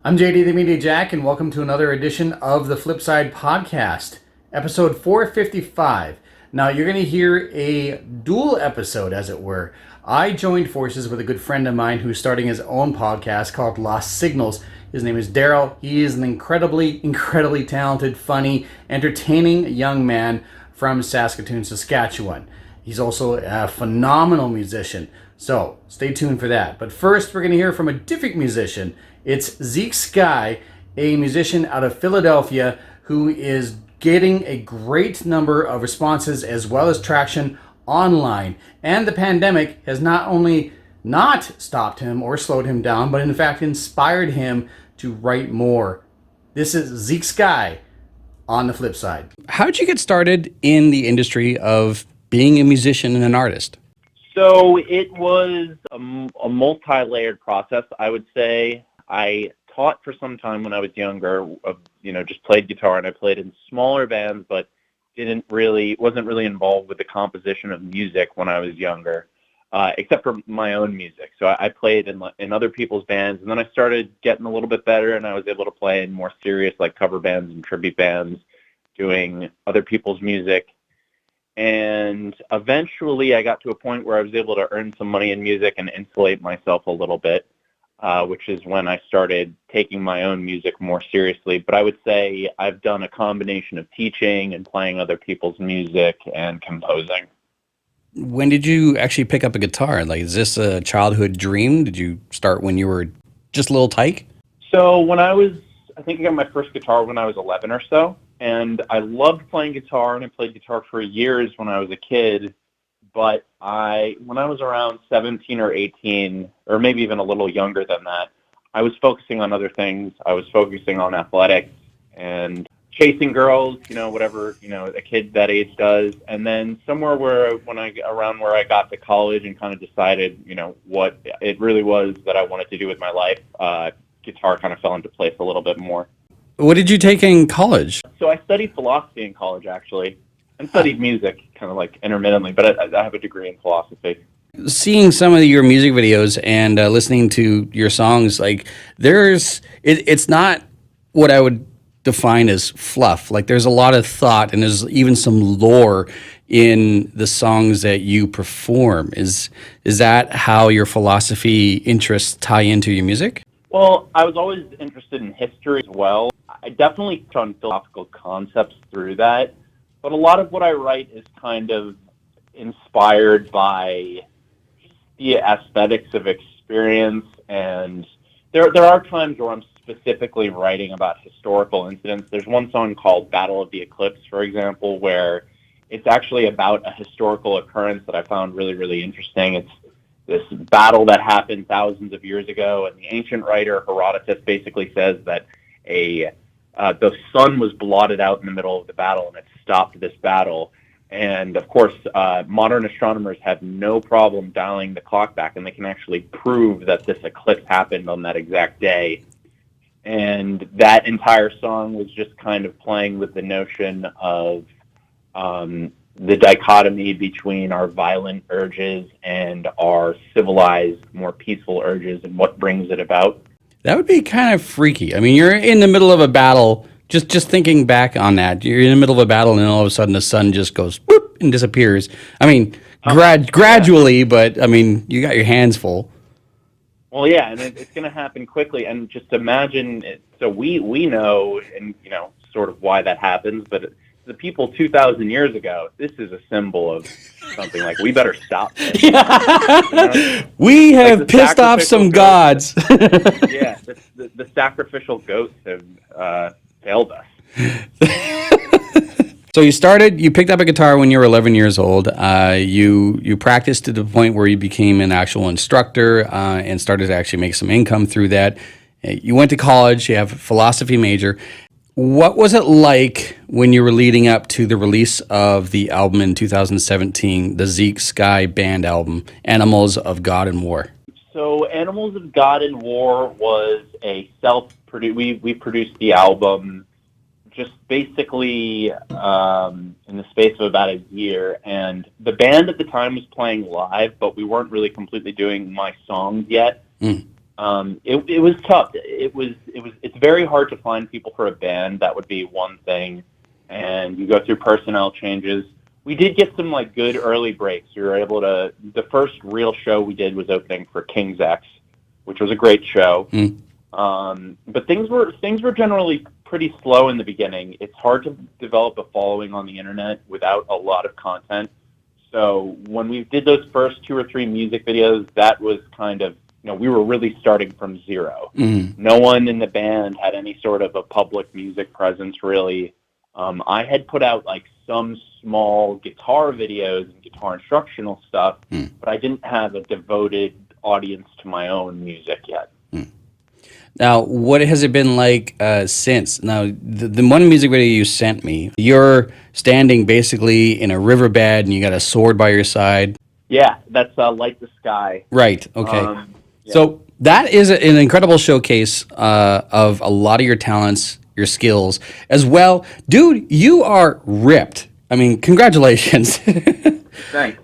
I'm JD TheMediajack, and welcome to another edition of the Flipside podcast, episode 455. Now, you're going to hear a dual episode, as it were. I joined forces with a good friend of mine who's starting his own podcast called S1gnals. His name is Daryl. He is an incredibly talented, funny, entertaining young man from Saskatoon, Saskatchewan. He's also a phenomenal musician, so stay tuned for that. But first, we're going to hear from a different musician. It's Zeke Sky, a musician out of Philadelphia who is getting a great number of responses as well as traction online. And the pandemic has not only not stopped him or slowed him down, but in fact inspired him to write more. This is Zeke Sky on the flip side. How'd you get started in the industry of being a musician and an artist? So it was a multi-layered process, I would say. I taught for some time when I was younger, just played guitar, and I played in smaller bands, but wasn't really involved with the composition of music when I was younger, except for my own music. So I played in other people's bands, and then I started getting a little bit better, and I was able to play in more serious, like cover bands and tribute bands, doing other people's music. And eventually I got to a point where I was able to earn some money in music and insulate myself a little bit, which is when I started taking my own music more seriously. But I would say I've done a combination of teaching and playing other people's music and composing. When did you actually pick up a guitar? Like, is this a childhood dream? Did you start when you were just a little tyke? So I think I got my first guitar when I was 11 or so. And I loved playing guitar, and I played guitar for years when I was a kid. But when I was around 17 or 18, or maybe even a little younger than that, I was focusing on other things. I was focusing on athletics and chasing girls, whatever, a kid that age does. And then somewhere where I got to college and kind of decided, what it really was that I wanted to do with my life, guitar kind of fell into place a little bit more. What did you take in college? So I studied philosophy in college, actually, and studied music kind of like intermittently, but I have a degree in philosophy. Seeing some of your music videos and listening to your songs, like it's not what I would define as fluff. Like, there's a lot of thought, and there's even some lore in the songs that you perform. Is that how your philosophy interests tie into your music? Well, I was always interested in history as well. I definitely touch on philosophical concepts through that, but a lot of what I write is kind of inspired by the aesthetics of experience, and there are times where I'm specifically writing about historical incidents. There's one song called Battle of the Eclipse, for example, where it's actually about a historical occurrence that I found really, really interesting. It's this battle that happened thousands of years ago, and the ancient writer Herodotus basically says that the sun was blotted out in the middle of the battle, and it stopped this battle. And of course, modern astronomers have no problem dialing the clock back, and they can actually prove that this eclipse happened on that exact day. And that entire song was just kind of playing with the notion of the dichotomy between our violent urges and our civilized, more peaceful urges, and what brings it about. That would be kind of freaky. I mean, you're in the middle of a battle. Just thinking back on that, you're in the middle of a battle, and then all of a sudden the sun just goes whoop and disappears. I mean, gradually, but I mean, you got your hands full. Well, yeah, and it's going to happen quickly. And just imagine it. So we know, and sort of why that happens, but the people 2,000 years ago, this is a symbol of something like, we better stop this. We have pissed off some gods. Yeah, the sacrificial goats have failed us. So you picked up a guitar when you were 11 years old. You practiced to the point where you became an actual instructor and started to actually make some income through that. You went to college, you have a philosophy major. What was it like when you were leading up to the release of the album in 2017, the Zeke Sky Band album, Animals of God and War? So Animals of God and War was a self-produced, we produced the album just basically in the space of about a year. And the band at the time was playing live, but we weren't really completely doing my songs yet. It was tough. It's very hard to find people for a band. That would be one thing, and you go through personnel changes. We did get some like good early breaks. We were able to. The first real show we did was opening for King's X, which was a great show. But things were generally pretty slow in the beginning. It's hard to develop a following on the internet without a lot of content. So when we did those first 2 or 3 music videos, that was kind of, we were really starting from zero. No one in the band had any sort of a public music presence, really. I had put out like some small guitar videos and guitar instructional stuff, but I didn't have a devoted audience to my own music yet. Now, what has it been like since? Now, the one music video you sent me, you're standing basically in a riverbed and you got a sword by your side. Yeah, that's Light the Sky. Right, okay. Yeah. So that is an incredible showcase of a lot of your talents, your skills as well. Dude, you are ripped. I mean, congratulations. Thanks.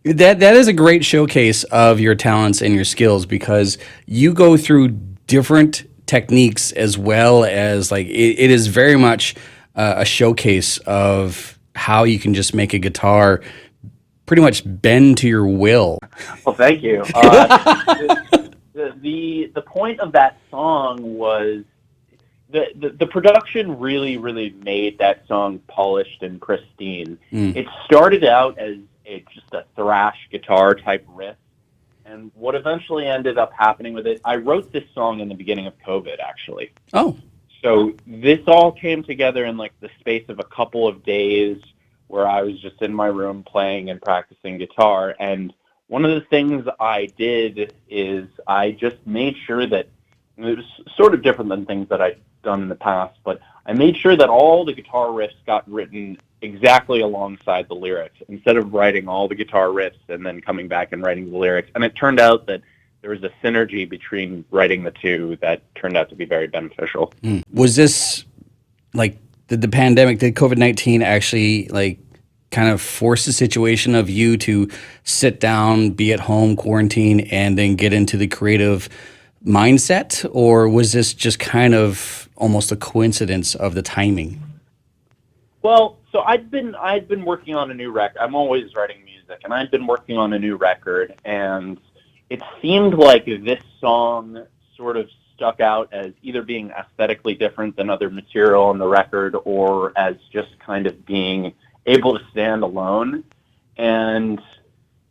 That is a great showcase of your talents and your skills because you go through different techniques as well as like it is very much a showcase of how you can just make a guitar pretty much bend to your will. Well, thank you. The point of that song was the production really made that song polished and pristine. It started out as just a thrash guitar type riff, and what eventually ended up happening with it, I wrote this song in the beginning of COVID, actually. Oh. So this all came together in like the space of a couple of days where I was just in my room playing and practicing guitar, and one of the things I did is I just made sure that it was sort of different than things that I'd done in the past, but I made sure that all the guitar riffs got written exactly alongside the lyrics instead of writing all the guitar riffs and then coming back and writing the lyrics. And it turned out that there was a synergy between writing the two that turned out to be very beneficial. Was this like did the pandemic, did COVID-19 actually like kind of force the situation of you to sit down, be at home, quarantine, and then get into the creative mindset? Or was this just kind of almost a coincidence of the timing? Well, so I'd been working on a new record. I'm always writing music, and I'd been working on a new record, and it seemed like this song sort of stuck out as either being aesthetically different than other material on the record or as just kind of being able to stand alone. And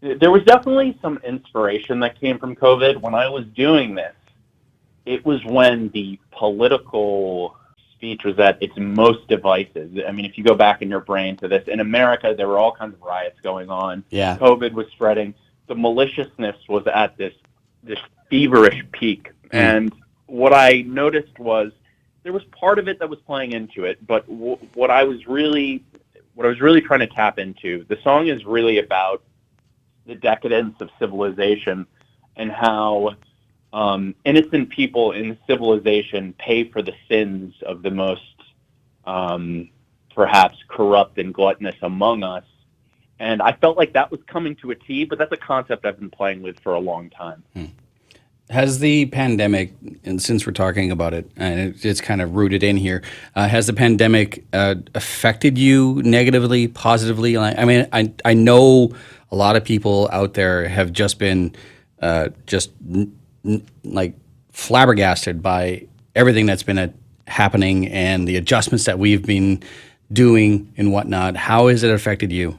there was definitely some inspiration that came from COVID. When I was doing this, it was when the political speech was at its most divisive. I mean, if you go back in your brain to this, in America, there were all kinds of riots going on. Yeah. COVID was spreading. The maliciousness was at this feverish peak. And what I noticed was there was part of it that was playing into it, but what I was really trying to tap into, the song is really about the decadence of civilization and how innocent people in civilization pay for the sins of the most perhaps corrupt and gluttonous among us. And I felt like that was coming to a T, but that's a concept I've been playing with for a long time. Has the pandemic, and since we're talking about it, and it's kind of rooted in here, has the pandemic affected you negatively, positively? I mean, I know a lot of people out there have just been like flabbergasted by everything that's been happening and the adjustments that we've been doing and whatnot. How has it affected you?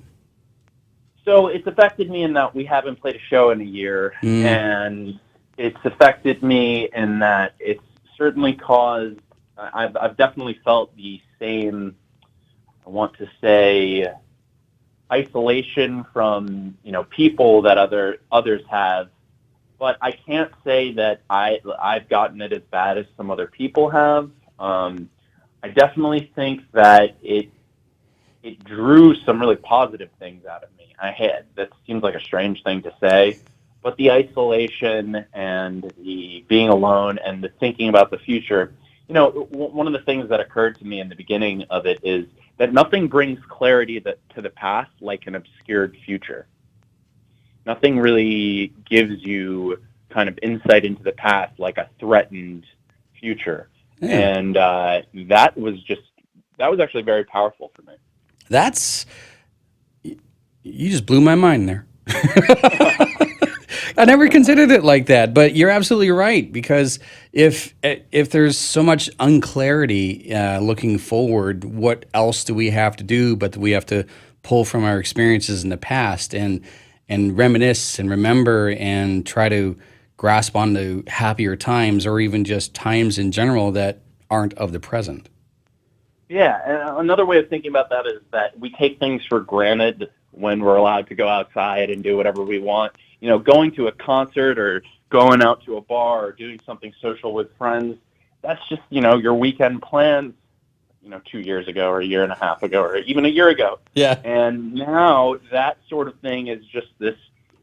So it's affected me in that we haven't played a show in a year, and it's affected me in that it's certainly caused, I've definitely felt the same, I want to say, isolation from, people that others have. But I can't say that I've gotten it as bad as some other people have. I definitely think that it drew some really positive things out of me. That seems like a strange thing to say, but the isolation and the being alone and the thinking about the future, one of the things that occurred to me in the beginning of it is that nothing brings clarity to the past like an obscured future. Nothing really gives you kind of insight into the past, like a threatened future. Yeah. And that was actually very powerful for me. You just blew my mind there. I never considered it like that, but you're absolutely right, because if there's so much unclarity looking forward, what else do we have to do but we have to pull from our experiences in the past and reminisce and remember and try to grasp onto happier times, or even just times in general that aren't of the present. Yeah, and another way of thinking about that is that we take things for granted when we're allowed to go outside and do whatever we want. You know, going to a concert or going out to a bar or doing something social with friends, that's just, your weekend plans, 2 years ago or a year and a half ago or even a year ago. Yeah. And now that sort of thing is just this,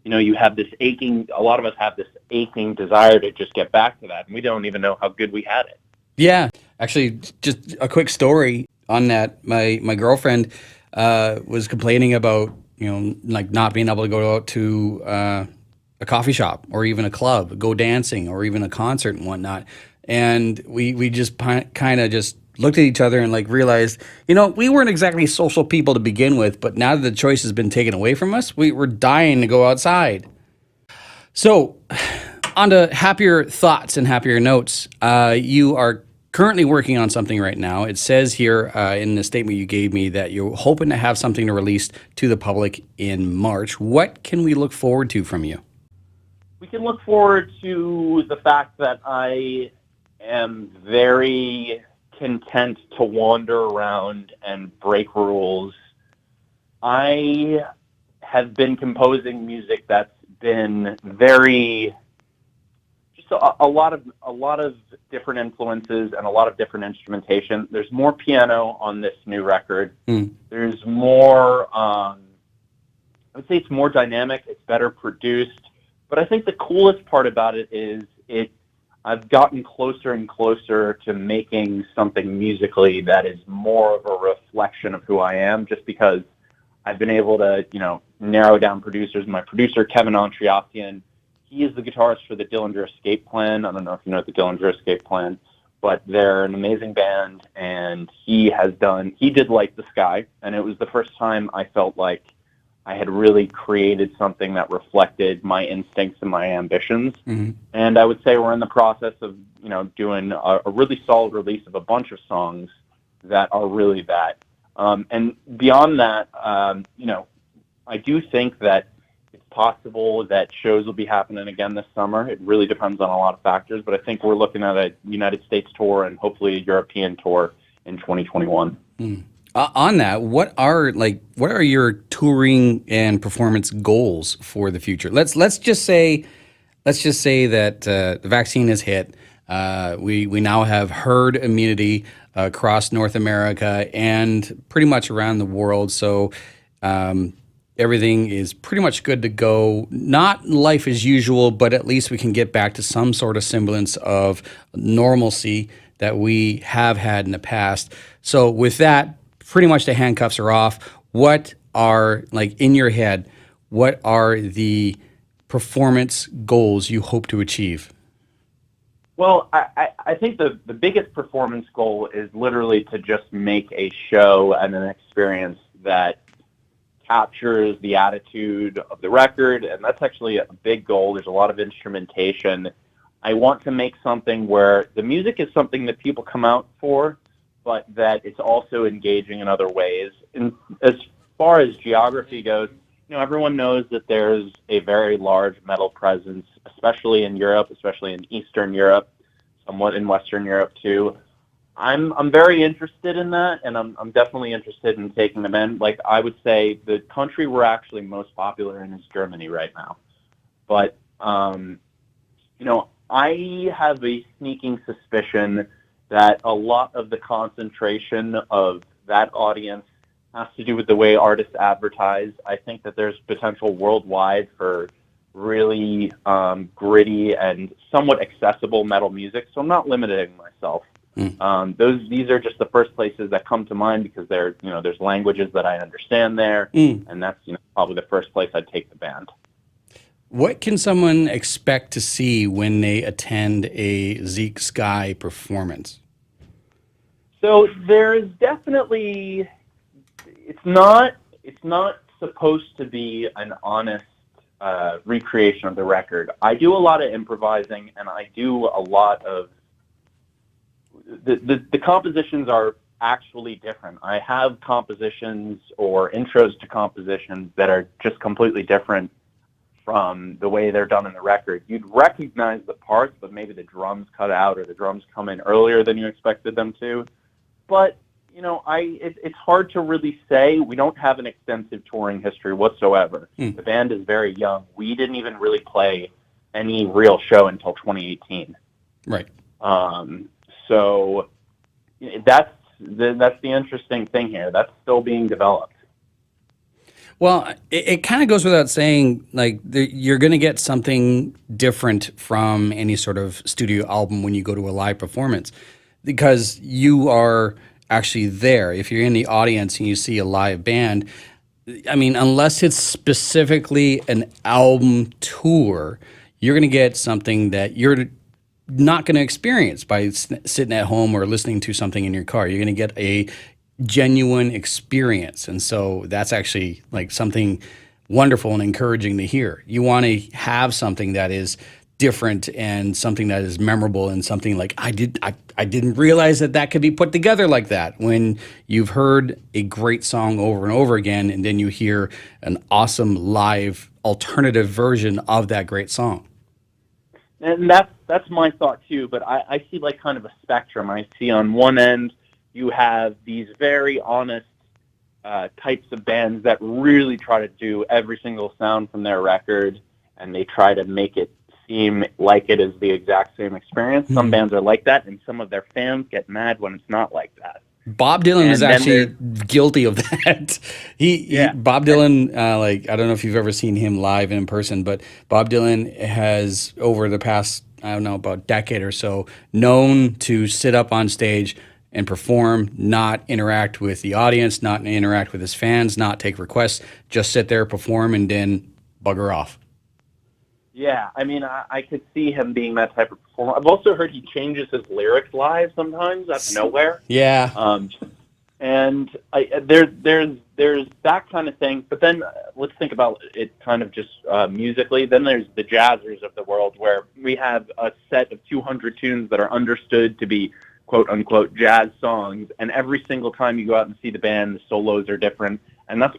you have this a lot of us have this aching desire to just get back to that. And we don't even know how good we had it. Yeah. Actually, just a quick story on that. My girlfriend was complaining about, like not being able to go out to a coffee shop or even a club, go dancing or even a concert and whatnot. And we just kind of just looked at each other and like realized, we weren't exactly social people to begin with, but now that the choice has been taken away from us, we're dying to go outside. So, on to happier thoughts and happier notes. You are currently working on something right now. It says here in the statement you gave me that you're hoping to have something to release to the public in March. What can we look forward to from you? We can look forward to the fact that I am very content to wander around and break rules. I have been composing music that's been very a lot of different influences and a lot of different instrumentation. There's more piano on this new record. There's more, I would say it's more dynamic, it's better produced. But I think the coolest part about it is I've gotten closer and closer to making something musically that is more of a reflection of who I am, just because I've been able to, narrow down producers. My producer, Kevin Ontriasian, he is the guitarist for the Dillinger Escape Plan. I don't know if you know the Dillinger Escape Plan, but they're an amazing band, and he did Light the Sky, and it was the first time I felt like I had really created something that reflected my instincts and my ambitions. Mm-hmm. And I would say we're in the process of, doing a really solid release of a bunch of songs that are really that. And beyond that, I do think that it's possible that shows will be happening again this summer. It really depends on a lot of factors, but I think we're looking at a United States tour and hopefully a European tour in 2021. On that, what are your touring and performance goals for the future? Let's just say that the vaccine has hit. We now have herd immunity across North America and pretty much around the world. So everything is pretty much good to go. Not life as usual, but at least we can get back to some sort of semblance of normalcy that we have had in the past. So with that, pretty much the handcuffs are off. What are, in your head, what are the performance goals you hope to achieve? Well, I think the biggest performance goal is literally to just make a show and an experience that captures the attitude of the record, and that's actually a big goal. There's a lot of instrumentation. I want to make something where the music is something that people come out for, but that it's also engaging in other ways. And as far as geography goes, everyone knows that there's a very large metal presence, especially in Europe, especially in Eastern Europe, somewhat in Western Europe too. I'm very interested in that, and I'm definitely interested in taking them in. Like, I would say the country we're actually most popular in is Germany right now. But, I have a sneaking suspicion that a lot of the concentration of that audience has to do with the way artists advertise. I think that there's potential worldwide for really gritty and somewhat accessible metal music, so I'm not limiting myself. These are just the first places that come to mind because there's languages that I understand there, and that's probably the first place I'd take the band. What can someone expect to see when they attend a Zeke Sky performance? So there is definitely, it's not supposed to be an honest recreation of the record. I do a lot of improvising, and I do a lot of the compositions are actually different. I have compositions or intros to compositions that are just completely different from the way they're done in the record. You'd recognize the parts, but maybe the drums cut out or the drums come in earlier than you expected them to. But it's hard to really say. We don't have an extensive touring history whatsoever. The band is very young. We didn't even really play any real show until 2018. Right. So that's the interesting thing here. That's still being developed. Well, it kind of goes without saying, like, you're going to get something different from any sort of studio album when you go to a live performance, because you are actually there. If you're in the audience and you see a live band, I mean, unless it's specifically an album tour, you're going to get something that you're not going to experience by sitting at home or listening to something in your car. You're going to get a genuine experience. And so that's actually like something wonderful and encouraging to hear. You want to have something that is different and something that is memorable and something like I didn't realize that could be put together like that. When you've heard a great song over and over again and then you hear an awesome live alternative version of that great song. And that's my thought too, but I see like kind of a spectrum. I see on one end you have these very honest types of bands that really try to do every single sound from their record, and they try to make it seem like it is the exact same experience. Some bands are like that, and some of their fans get mad when it's not like that. Bob Dylan is actually guilty of that. Bob Dylan, like, I don't know if you've ever seen him live in person, but Bob Dylan has, over the past, I don't know, about decade or so, known to sit up on stage and perform, not interact with the audience, not interact with his fans, not take requests, just sit there, perform, and then bugger off. Yeah, I mean, I could see him being that type of performer. I've also heard he changes his lyrics live sometimes out of nowhere. Yeah. And there's that kind of thing. But then let's think about it kind of just musically. Then there's the jazzers of the world, where we have a set of 200 tunes that are understood to be quote-unquote jazz songs, and every single time you go out and see the band, the solos are different, and that's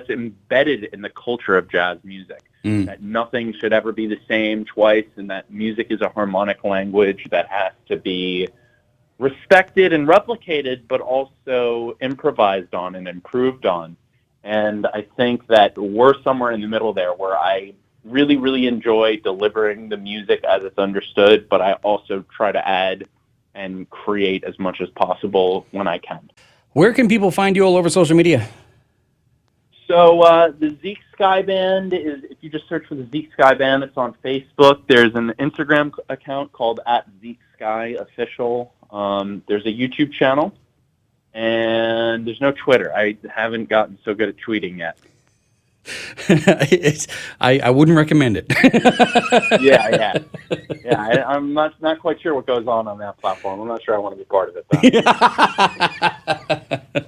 embedded in the culture of jazz music, that nothing should ever be the same twice, and that music is a harmonic language that has to be respected and replicated, but also improvised on and improved on. And I think that we're somewhere in the middle there, where I really, really enjoy delivering the music as it's understood, but I also try to add and create as much as possible when I can. Where can people find you all over social media? So the Zeke Sky Band is, if you just search for the Zeke Sky Band, it's on Facebook. There's an Instagram account called @ZekeSkyOfficial. There's a YouTube channel, and there's no Twitter. I haven't gotten so good at tweeting yet. I wouldn't recommend it. Yeah. I'm not quite sure what goes on that platform. I'm not sure I want to be part of it, though.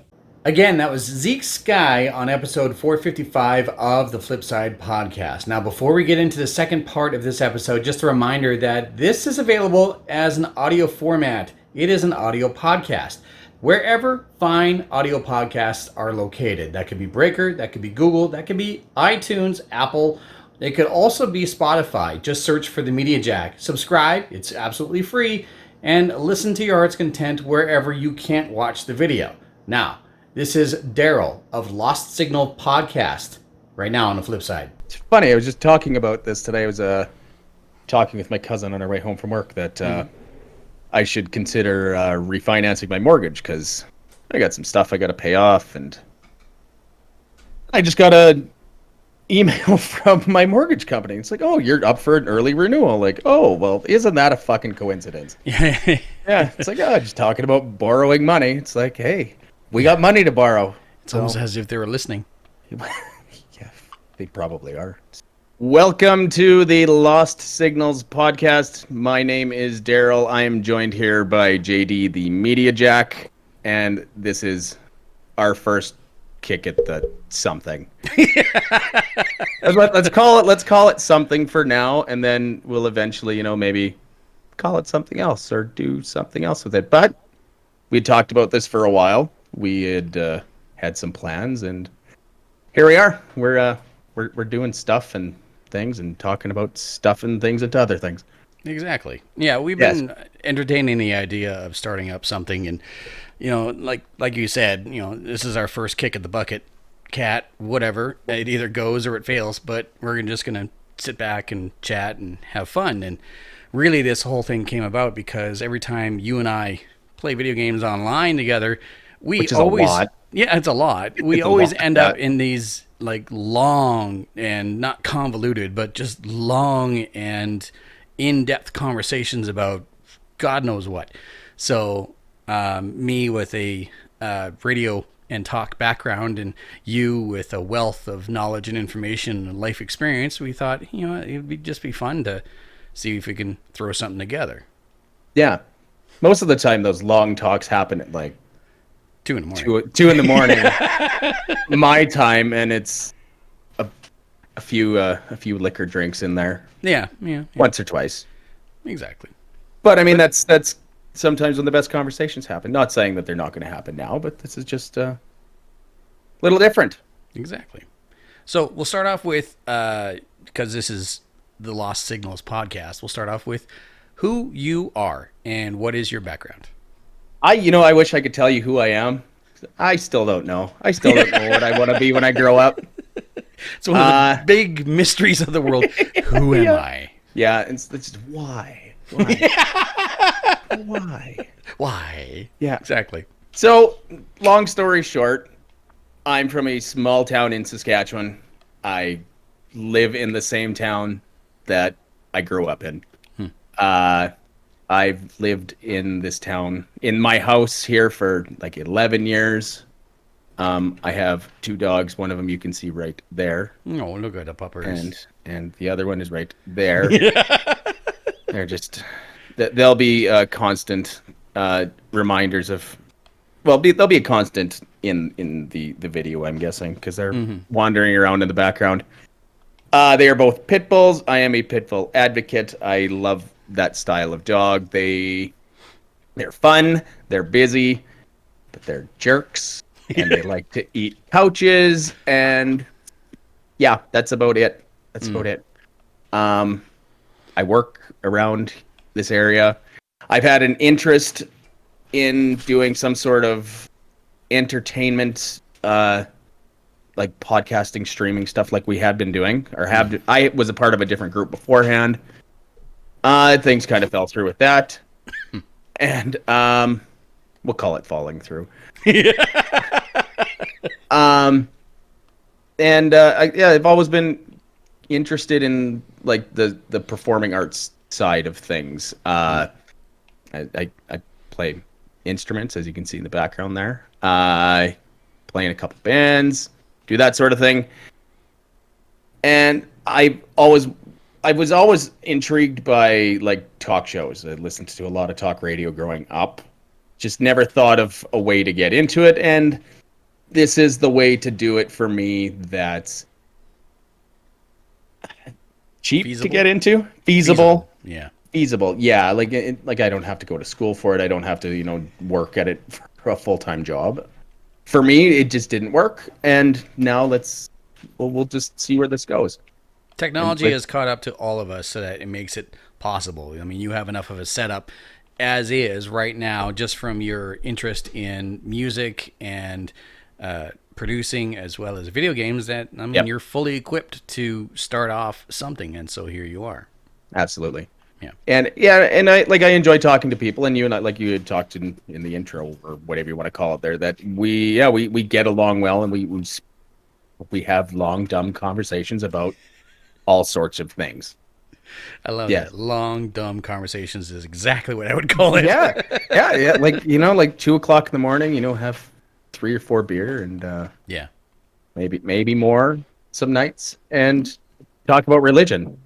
Again, that was Zeke Sky on episode 455 of the Flipside podcast. Now, before we get into the second part of this episode, just a reminder that this is available as an audio format. It is an audio podcast. Wherever fine audio podcasts are located. That could be Breaker, that could be Google, that could be iTunes, Apple. It could also be Spotify. Just search for TheMediajack. Subscribe, it's absolutely free, and listen to your heart's content wherever you can't watch the video. Now, this is Daryl of Lost Signal Podcast, right now on the Flipside. It's funny, I was just talking about this today. I was talking with my cousin on our way home from work that I should consider refinancing my mortgage, because I got some stuff I got to pay off, and I just got an email from my mortgage company. It's like, oh, you're up for an early renewal. Like, oh, well, isn't that a fucking coincidence? Yeah, it's like, oh, just talking about borrowing money. It's like, hey, we got money to borrow. It's almost as if they were listening. Yeah, they probably are. Welcome to the Lost Signals podcast. My name is Daryl. I am joined here by JD, TheMediajack, and this is our first kick at the something. Let's call it something for now, and then we'll eventually, maybe call it something else or do something else with it. But we talked about this for a while. We had had some plans, and here we are. We're doing stuff and things and talking about stuff and things into other things. Exactly. Yeah, we've been entertaining the idea of starting up something, and like you said, this is our first kick at the bucket, cat, whatever. It either goes or it fails, but we're just gonna sit back and chat and have fun. And really, this whole thing came about because every time you and I play video games online together, Which is always a lot. Yeah, it's a lot. We always end up in these like long and not convoluted, but just long and in-depth conversations about God knows what. So me with a radio and talk background, and you with a wealth of knowledge and information and life experience, we thought, it would just be fun to see if we can throw something together. Yeah. Most of the time, those long talks happen at like 2 in the morning. 2 in the morning, my time, and it's a few liquor drinks in there. Yeah. Once or twice. Exactly. But I mean, that's sometimes when the best conversations happen. Not saying that they're not going to happen now, but this is just a little different. Exactly. So we'll start off with, because this is the Lost Signals podcast, we'll start off with who you are and what is your background. I wish I could tell you who I am. I still don't know. I still don't know what I want to be when I grow up. It's one of the big mysteries of the world. Who am I? Yeah, it's just why? Why? Yeah, exactly. So, long story short, I'm from a small town in Saskatchewan. I live in the same town that I grew up in. I've lived in this town, in my house here for like 11 years. I have 2 dogs. One of them you can see right there. Oh, look at the puppers. And the other one is right there. They're just, they'll be constant reminders of, well, they'll be a constant in the video, I'm guessing, because they're wandering around in the background. They are both pit bulls. I am a pit bull advocate. I love that style of dog. They're fun, they're busy, but they're jerks, and they like to eat couches, and yeah, that's about it. I work around this area. I've had an interest in doing some sort of entertainment, like podcasting, streaming stuff like we had been doing, I was a part of a different group beforehand. Things kind of fell through with that, and we'll call it falling through. I've always been interested in like the performing arts side of things. I play instruments, as you can see in the background there. I play in a couple bands, do that sort of thing, and I was always intrigued by like talk shows. I listened to a lot of talk radio growing up. Just never thought of a way to get into it, and this is the way to do it for me. That's cheap to get into, feasible. Yeah. Feasible. Yeah, like I don't have to go to school for it. I don't have to, work at it for a full-time job. For me, it just didn't work, and now we'll just see where this goes. Technology has caught up to all of us so that it makes it possible. I mean, you have enough of a setup as is right now, just from your interest in music and producing as well as video games, that you're fully equipped to start off something, and so here you are. Absolutely. Yeah. And I enjoy talking to people, and you and I, like you had talked in the intro or whatever you want to call it there, that we get along well, and we have long dumb conversations about all sorts of things. I love that. Long dumb conversations is exactly what I would call it. Yeah. Like, like 2:00 in the morning, have 3 or 4 beer, and maybe more some nights, and talk about religion.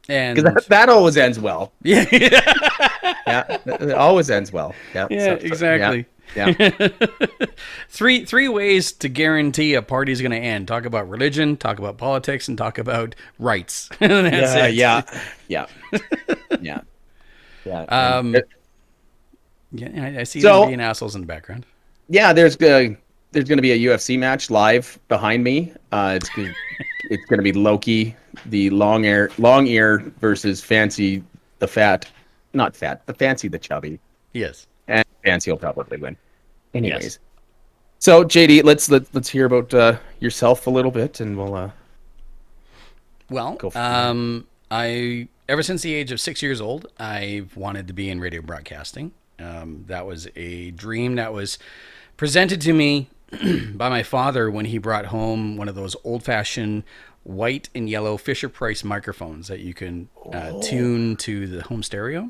And Because that always ends well. yeah, Yeah, it always ends well. Yeah, yeah, exactly. Yeah. Three ways to guarantee a party's going to end. Talk about religion, talk about politics, and talk about rights. And that's it. Yeah. Yeah. Yeah, I see So- them being assholes in the background. Yeah, there's going to be a UFC match live behind me. It's going to be Loki, the long ear versus Fancy the fat, not fat, the Fancy the chubby, Yes. and Fancy will probably win. Anyways, Yes. so JD, let's hear about yourself a little bit, and we'll Well, go from I ever since the age of 6 years old, I've wanted to be in radio broadcasting. That was a dream that was presented to me by my father when he brought home one of those old-fashioned white and yellow Fisher-Price microphones that you can tune to the home stereo.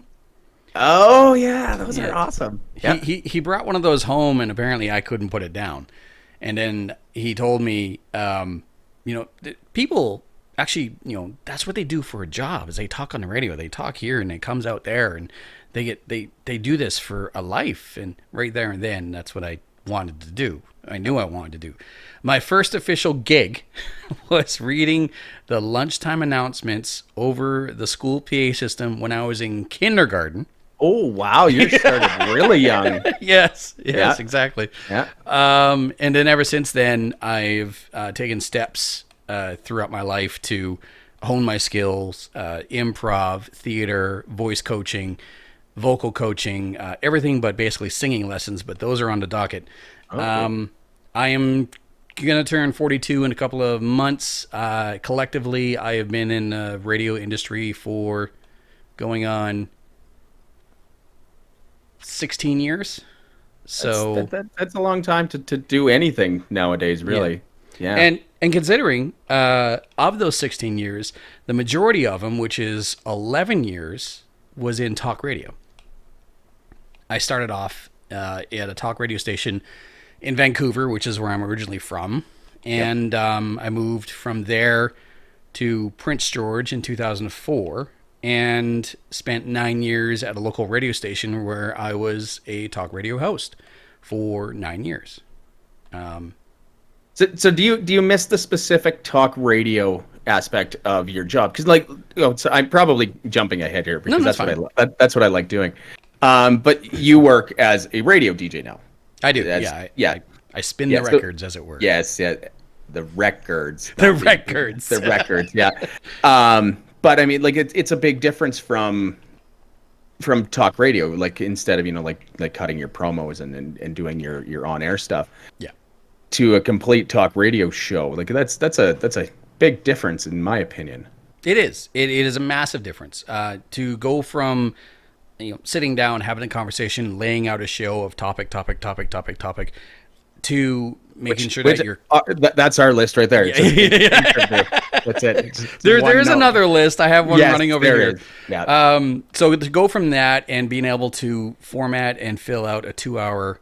Oh yeah, those are awesome. Yeah. He brought one of those home, and apparently I couldn't put it down. And then he told me, people actually, that's what they do for a job. Is they talk on the radio, they talk here, and it comes out there, and they do this for a life. And right there and then, that's what I wanted to do. I knew I wanted to do. My first official gig was reading the lunchtime announcements over the school PA system when I was in kindergarten. Oh wow, you started really young. Yes, Yeah. exactly. Yeah. And then ever since then, I've taken steps throughout my life to hone my skills, improv, theater, voice coaching, vocal coaching, everything but basically singing lessons, but those are on the docket. Okay. I am going to turn 42 in a couple of months. Collectively, I have been in the radio industry for going on 16 years. So that's a long time to do anything nowadays, really. Yeah. And considering of those 16 years, the majority of them, which is 11 years, was in talk radio. I started off at a talk radio station in Vancouver, which is where I'm originally from. And I moved from there to Prince George in 2004 and spent 9 years at a local radio station where I was a talk radio host for 9 years. So do you miss the specific talk radio aspect of your job? Because so I'm probably jumping ahead here because that's that's what I like doing. But you work as a radio DJ now. I do. I spin the records, as it were. Yes, yeah. The records. The records. The records, yeah. But I mean, like it's a big difference from talk radio. Like instead of like cutting your promos and doing your on air stuff. Yeah. To a complete talk radio show, like that's a big difference in my opinion. It is. It is a massive difference. To go from sitting down, having a conversation, laying out a show of topic, to making sure that you're... that's our list right there. That's it. There's another list. I have one running over here. Is. Yeah. So to go from that and being able to format and fill out a 2-hour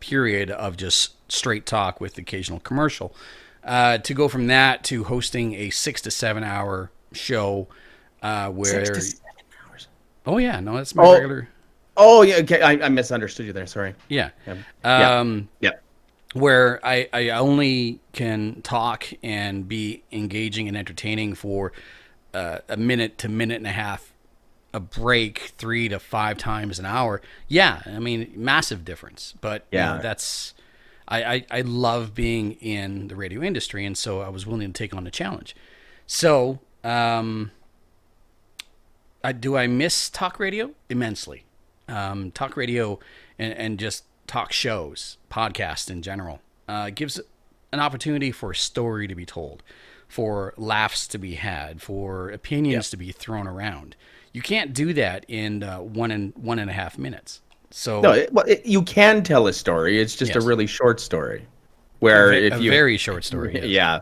period of just straight talk with occasional commercial, to go from that to hosting a 6 to 7 hour show where... 6 to 7 hours. Oh, yeah. No, that's my regular... Oh, yeah. Okay. I misunderstood you there. Sorry. Yeah. Yeah. Where I only can talk and be engaging and entertaining for a minute to minute and a half, a break 3 to 5 times an hour. Yeah, I mean, massive difference. But that's I love being in the radio industry, and so I was willing to take on the challenge. So, do I miss talk radio? Immensely. Talk radio and just talk shows, podcasts in general, gives an opportunity for a story to be told, for laughs to be had, for opinions to be thrown around. You can't do that in 1.5 minutes. So no, you can tell a story. It's just a really short story. Where a very short story. Yes. Yeah.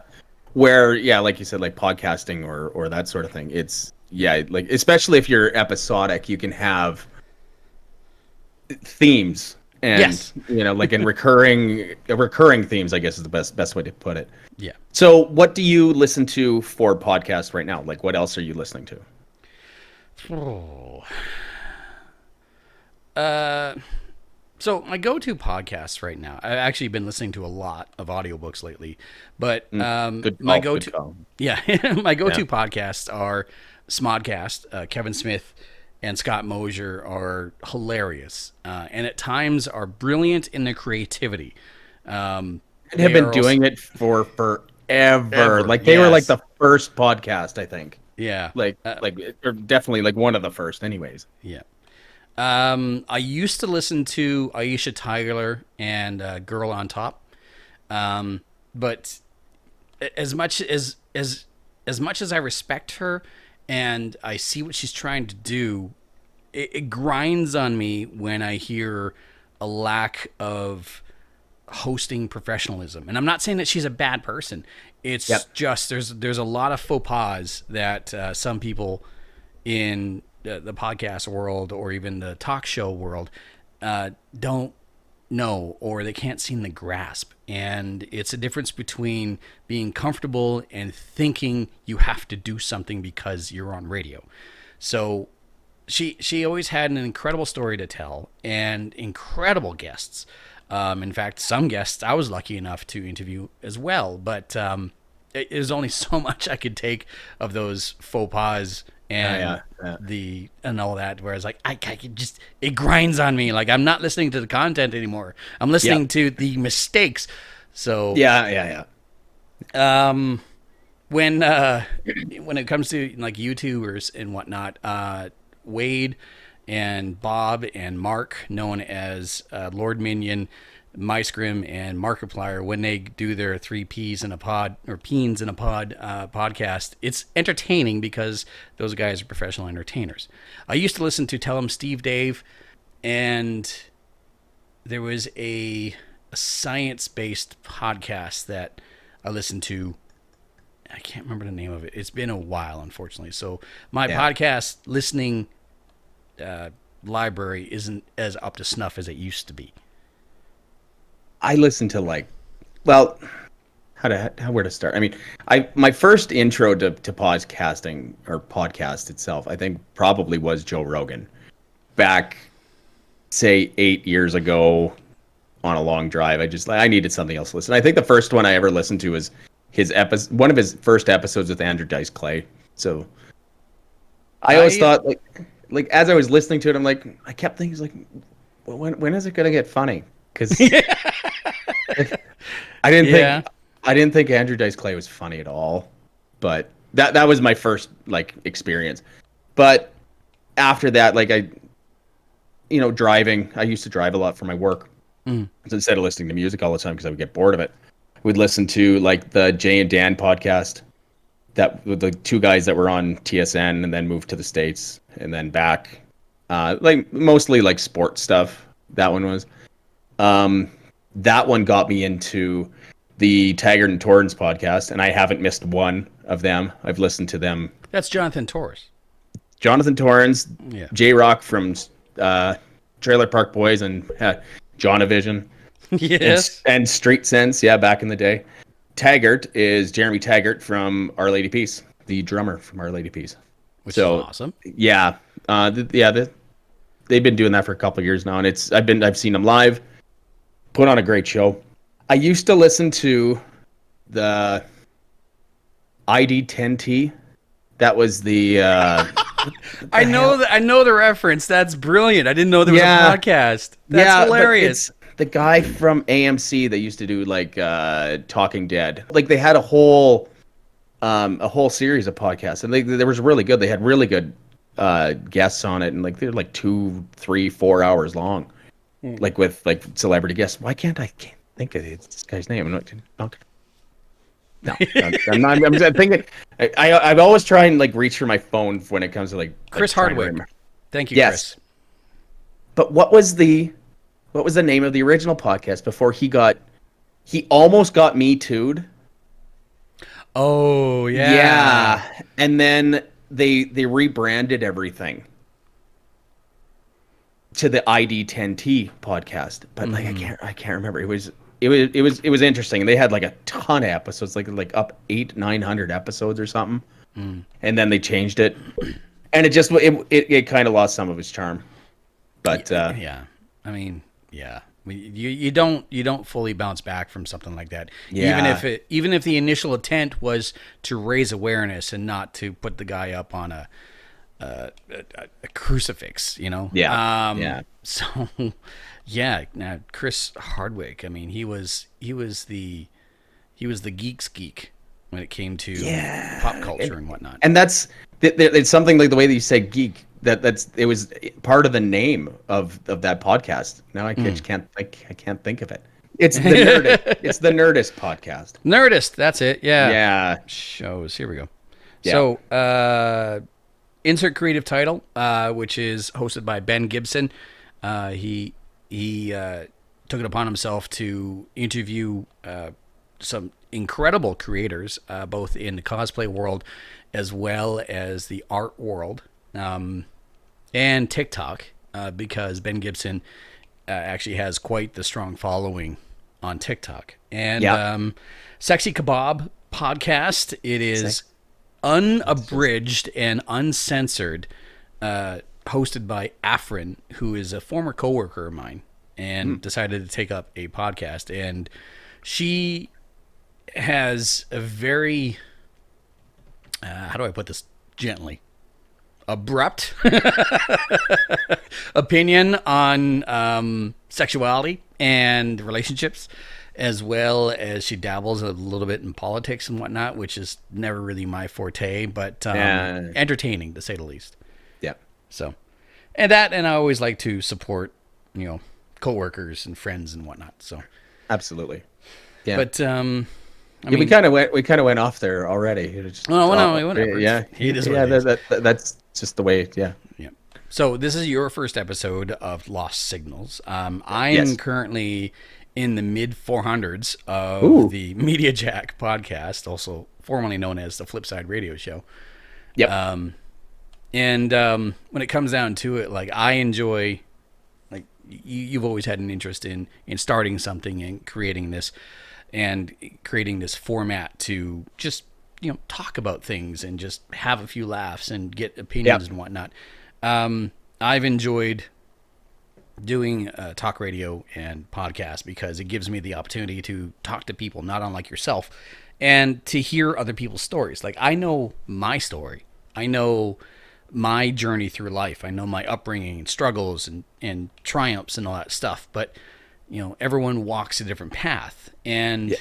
Where like you said, like podcasting or that sort of thing. It's like especially if you're episodic, you can have themes And Yes. like in recurring themes, I guess is the best way to put it. Yeah. So what do you listen to for podcasts right now? Like what else are you listening to? Oh. So my go-to podcasts right now, I've actually been listening to a lot of audiobooks lately, but Good my call. Good go-to, call. yeah, my go-to Yeah. podcasts are S1gnals. Kevin Smith and Scott Mosier are hilarious, and at times are brilliant in their creativity. And have They been are also, doing it for forever. ever, Like they were like yes, the first podcast, I think. yeah, Like or definitely like one of the first anyways. yeah. I used to listen to Aisha Tyler and Girl on Top, but as much as much as I respect her and I see what she's trying to do, it grinds on me when I hear a lack of hosting professionalism. And I'm not saying that she's a bad person. It's Yep. just there's a lot of faux pas that some people in the podcast world or even the talk show world don't know, or they can't seem to grasp. And it's a difference between being comfortable and thinking you have to do something because you're on radio. So she always had an incredible story to tell and incredible guests. In fact, some guests I was lucky enough to interview as well, but there's only so much I could take of those faux pas and and all that. Whereas like I could just, it grinds on me. Like I'm not listening to the content anymore. I'm listening to the mistakes. So Yeah. when it comes to like YouTubers and whatnot, Wade and Bob and Mark, known as Lord Minion, Micegrim, and Markiplier, when they do their 3Ps in a pod or Peens in a pod podcast, it's entertaining because those guys are professional entertainers. I used to listen to Tell 'em Steve Dave, and there was a science-based podcast that I listened to. I can't remember the name of it. It's been a while, unfortunately. So my podcast listening library isn't as up to snuff as it used to be. I listen to like, well, where to start? I mean, my first intro to podcasting or podcast itself, I think probably was Joe Rogan back, say 8 years ago on a long drive. I needed something else to listen. I think the first one I ever listened to was one of his first episodes with Andrew Dice Clay. So I always thought like as I was listening to it, I'm like, I kept thinking like, when is it gonna get funny? Because I didn't think Andrew Dice Clay was funny at all. But that was my first like experience. But after that, like driving, I used to drive a lot for my work. So instead of listening to music all the time because I would get bored of it, we'd listen to like the Jay and Dan podcast, that the two guys that were on TSN and then moved to the States and then back, like mostly like sports stuff. That one was, that one got me into the Taggart and Torrance podcast, and I haven't missed one of them. I've listened to them. That's Jonathan Torres. Jonathan Torrance, Yeah. J-Rock from Trailer Park Boys and Jonavision. Yes. And Street Sense, back in the day. Taggart is Jeremy Taggart from Our Lady Peace, the drummer from Our Lady Peace. Which is awesome. Yeah. They've been doing that for a couple of years now, and I've seen them live. Put on a great show. I used to listen to the ID10T. That was the I know the reference. That's brilliant. I didn't know there was a podcast. That's hilarious. It's the guy from AMC that used to do like Talking Dead. Like they had a whole series of podcasts, and they was really good. They had really good guests on it, and like they're like 2, 3, 4 hours long, like with like celebrity guests. I can't think of this guy's name. I'm not no, I'm not. I'm thinking. I've always try and like reach for my phone when it comes to like Chris Hardwick. Thank you, yes. Chris. But what was the name of the original podcast before he almost got Me Too'd? Oh yeah. Yeah. And then they rebranded everything. to the ID10T podcast, but like I can't remember. It was interesting. They had like a ton of episodes, like up 800-900 episodes or something, and then they changed it, and it kind of lost some of its charm. But yeah, I mean, yeah, you don't fully bounce back from something like that. Yeah. Even if the initial intent was to raise awareness and not to put the guy up on a crucifix, you know. Yeah. Yeah. So, yeah. Now, Chris Hardwick. I mean, he was the geek's geek when it came to pop culture and whatnot. And it's something like the way that you say geek. It was part of the name of that podcast. Now I can't think of it. It's the Nerdist. It's the Nerdist podcast. Nerdist. That's it. Yeah. Yeah. Shows. Here we go. Yeah. So, insert creative title, which is hosted by Ben Gibson. He took it upon himself to interview some incredible creators, both in the cosplay world as well as the art world, and TikTok, because Ben Gibson actually has quite the strong following on TikTok. And Sexy Kebab podcast. It is unabridged and uncensored, hosted by Afrin, who is a former coworker of mine, and decided to take up a podcast. And she has a very, how do I put this gently, abrupt opinion on sexuality and relationships, as well as she dabbles a little bit in politics and whatnot, which is never really my forte, but entertaining to say the least. Yeah. So, and I always like to support, coworkers and friends and whatnot. So, absolutely. Yeah. But we kind of went off there already. Whatever. Yeah. It is what it is. That's just the way. Yeah. Yeah. So this is your first episode of Lost Signals. I am currently in the mid 400s of the TheMediajack podcast, also formerly known as the Flipside radio show. Yep. And when it comes down to it, like, I enjoy, like, you've always had an interest in starting something and creating this format to just, talk about things and just have a few laughs and get opinions and whatnot. I've enjoyed doing talk radio and podcast because it gives me the opportunity to talk to people not unlike yourself and to hear other people's stories. Like, I know my story. I know my journey through life. I know my upbringing and struggles and triumphs and all that stuff. But, everyone walks a different path. And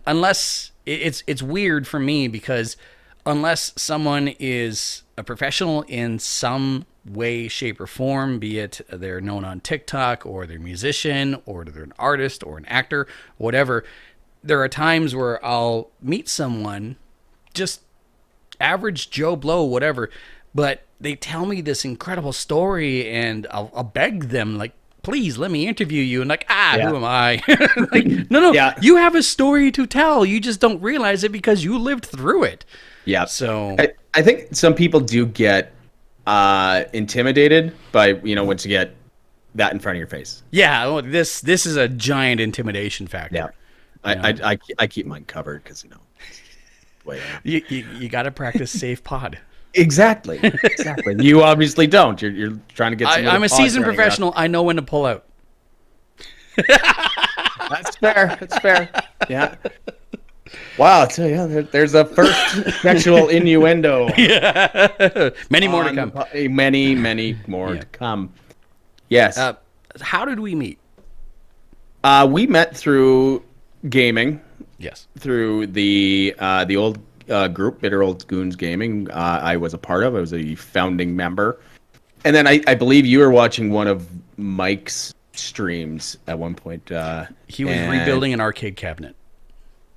unless it's weird for me, because unless someone is a professional in some way, shape, or form, be it they're known on TikTok, or they're a musician, or they're an artist, or an actor, whatever, there are times where I'll meet someone, just average Joe Blow, whatever, but they tell me this incredible story, and I'll beg them, like, please let me interview you. And like, who am I? Like, no, you have a story to tell. You just don't realize it because you lived through it. Yeah. So I think some people do get intimidated by, once you get that in front of your face. Yeah. Well, this is a giant intimidation factor. Yeah. I keep mine covered because, you got to practice safe pod. Exactly. You obviously don't. You're trying to get. I'm a seasoned professional. I know when to pull out. That's fair. Yeah. Wow. So there's a first sexual innuendo. Yeah. Many more to come. Many more to come. Yes. How did we meet? We met through gaming. Yes. Through the old group, Bitter Old Goons Gaming. I was a part of. I was a founding member. And then I believe you were watching one of Mike's streams at one point. He was rebuilding an arcade cabinet.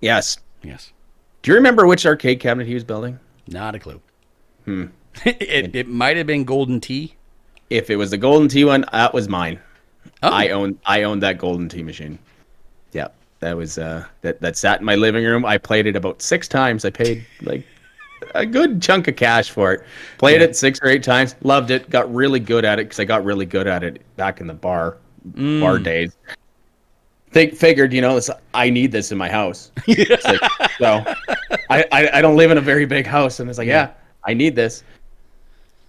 Yes. Do you remember which arcade cabinet he was building? Not a clue. It might have been Golden Tee. If it was the Golden Tee one, that was mine. Oh. I owned that Golden Tee machine. Yeah. That was that sat in my living room. I played it about 6 times. I paid like a good chunk of cash for it. Played it 6 or 8 times, loved it, got really good at it because I got really good at it back in the bar days. Figured, I need this in my house. So I don't live in a very big house, and it's like, I need this.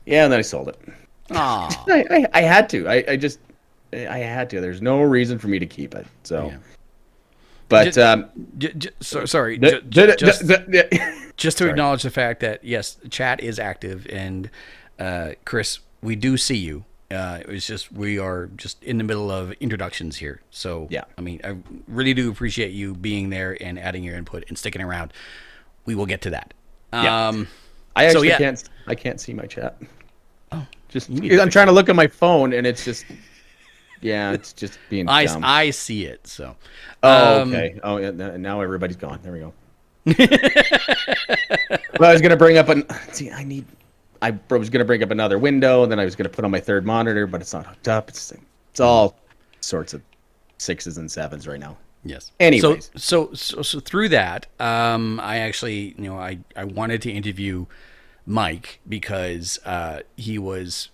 Yeah, and then I sold it. I had to. I had to. There's no reason for me to keep it. So, but sorry. Just to acknowledge the fact that yes, chat is active, and Chris, we do see you. It was just we are just in the middle of introductions here. So yeah, I mean, I really do appreciate you being there and adding your input and sticking around. We will get to that. I actually can't see my chat. Oh, I'm trying to look at my phone, and it's just. Yeah, it's just being dumb. I see it, so. Okay. Oh, yeah, now everybody's gone. There we go. Well, I was going to bring up I was going to bring up another window, and then I was going to put on my third monitor, but it's not hooked up. It's all sorts of 6s and 7s right now. Yes. Anyways. So through that, I actually, I wanted to interview Mike because he was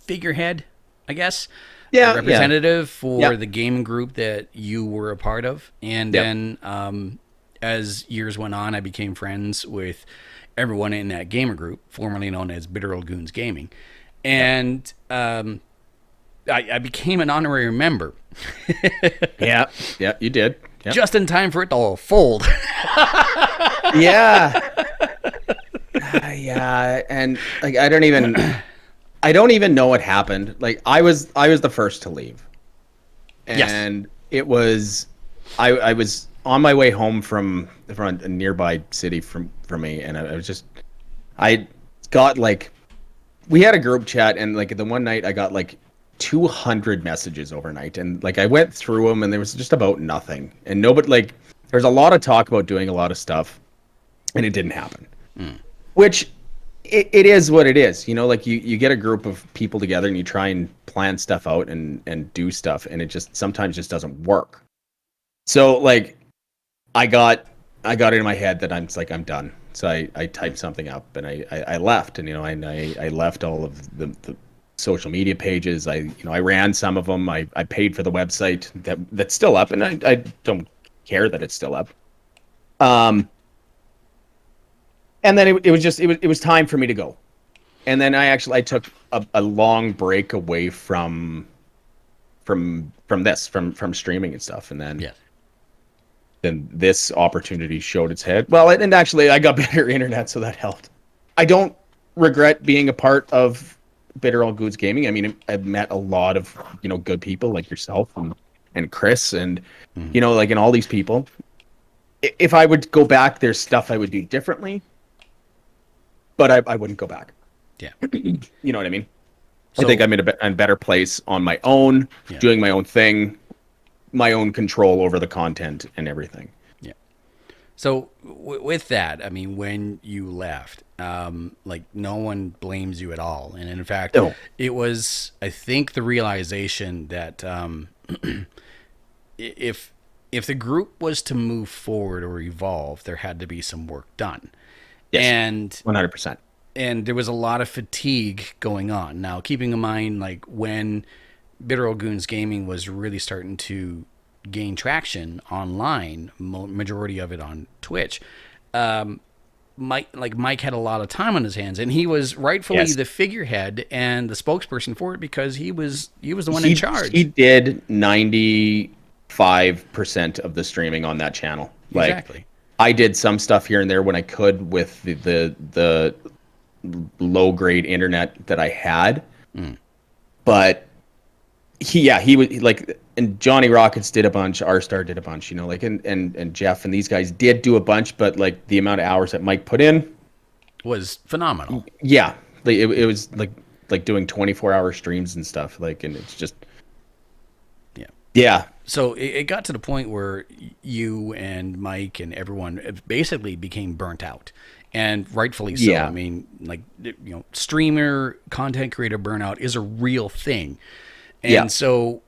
figurehead, I guess. Representative for the gaming group that you were a part of. And then as years went on, I became friends with everyone in that gamer group, formerly known as Bitter Old Goons Gaming. And I became an honorary member. Yeah, you did. Yep. Just in time for it to all fold. Yeah. And like I don't even know what happened. Like I was the first to leave, and it was I was on my way home from a nearby city from me, and I got like we had a group chat, and like the one night I got like 200 messages overnight, and like I went through them, and there was just about nothing, and nobody like there's a lot of talk about doing a lot of stuff, and it didn't happen, which. It is what it is, like you get a group of people together and you try and plan stuff out and do stuff, and it just sometimes just doesn't work. So like I got it in my head that I'm done. So I typed something up and I left, and I left all of the social media pages. I ran some of them. I paid for the website that's still up, and I don't care that it's still up. And then it was time for me to go, and then I took a long break away from streaming and stuff, and then then this opportunity showed its head. Well, and actually I got better internet, so that helped. I don't regret being a part of Bitter Old Goons Gaming. I mean, I've met a lot of good people like yourself and Chris and like and all these people. If I would go back, there's stuff I would do differently. But I wouldn't go back. Yeah. You know what I mean? So, I think I'm in a better place on my own, doing my own thing, my own control over the content and everything. Yeah. So with that, I mean, when you left, like no one blames you at all. And in fact, it was, I think, the realization that if the group was to move forward or evolve, there had to be some work done. Yes, and 100%. And there was a lot of fatigue going on. Now, keeping in mind, like when Bitter Old Goons Gaming was really starting to gain traction online, majority of it on Twitch, Mike had a lot of time on his hands, and he was rightfully the figurehead and the spokesperson for it because he was the one in charge. He did 95% of the streaming on that channel. Exactly. I did some stuff here and there when I could with the low grade internet that I had, but he was like, and Johnny Rockets did a bunch, R-Star did a bunch, like and Jeff and these guys did do a bunch, but like the amount of hours that Mike put in was phenomenal. Yeah, like it was like doing 24-hour streams and stuff, like, and it's just yeah. So it got to the point where you and Mike and everyone basically became burnt out, and rightfully so. I mean, like, streamer, content creator burnout is a real thing, and so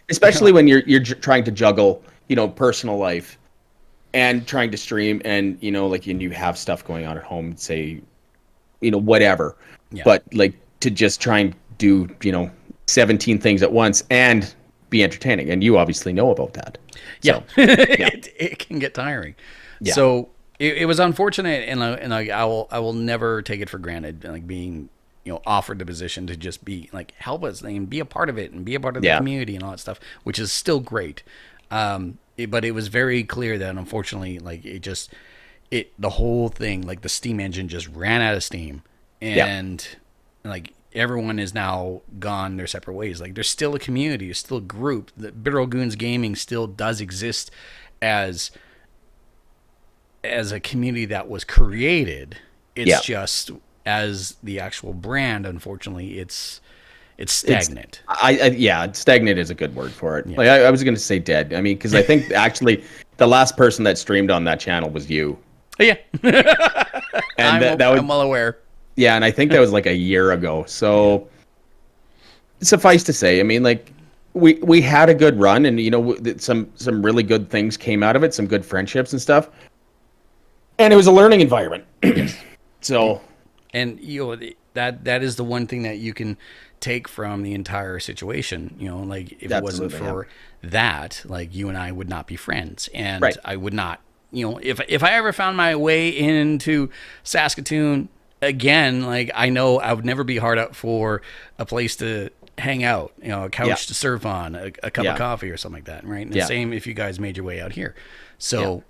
especially when you're trying to juggle, personal life and trying to stream, and like you have stuff going on at home, say, whatever. Yeah. But like to just try and do 17 things at once and be entertaining, and you obviously know about that. Yeah, So, yeah. it can get tiring. Yeah. So it was unfortunate, and like I will never take it for granted, like being offered the position to just be like help us and be a part of it and be a part of the community and all that stuff, which is still great. But it was very clear that unfortunately, like the whole thing, like the steam engine just ran out of steam, and like everyone is now gone their separate ways. Like there's still a community, there's still a group. The Bitter Old Goons Gaming still does exist as a community that was created. It's just as the actual brand, unfortunately, it's stagnant. Stagnant is a good word for it. Yeah. Like I was going to say dead. I mean, because I think actually the last person that streamed on that channel was you. Yeah, and I'm well aware. Yeah, and I think that was like a year ago. So suffice to say, I mean, like we had a good run, and some really good things came out of it, some good friendships and stuff, and it was a learning environment. So. And that is the one thing that you can take from the entire situation. Like if it wasn't for that, like you and I would not be friends, and I would not. If I ever found my way into Saskatoon again, like I know I would never be hard up for a place to hang out, a couch to surf on, a cup of coffee or something like that, right? And the same if you guys made your way out here. So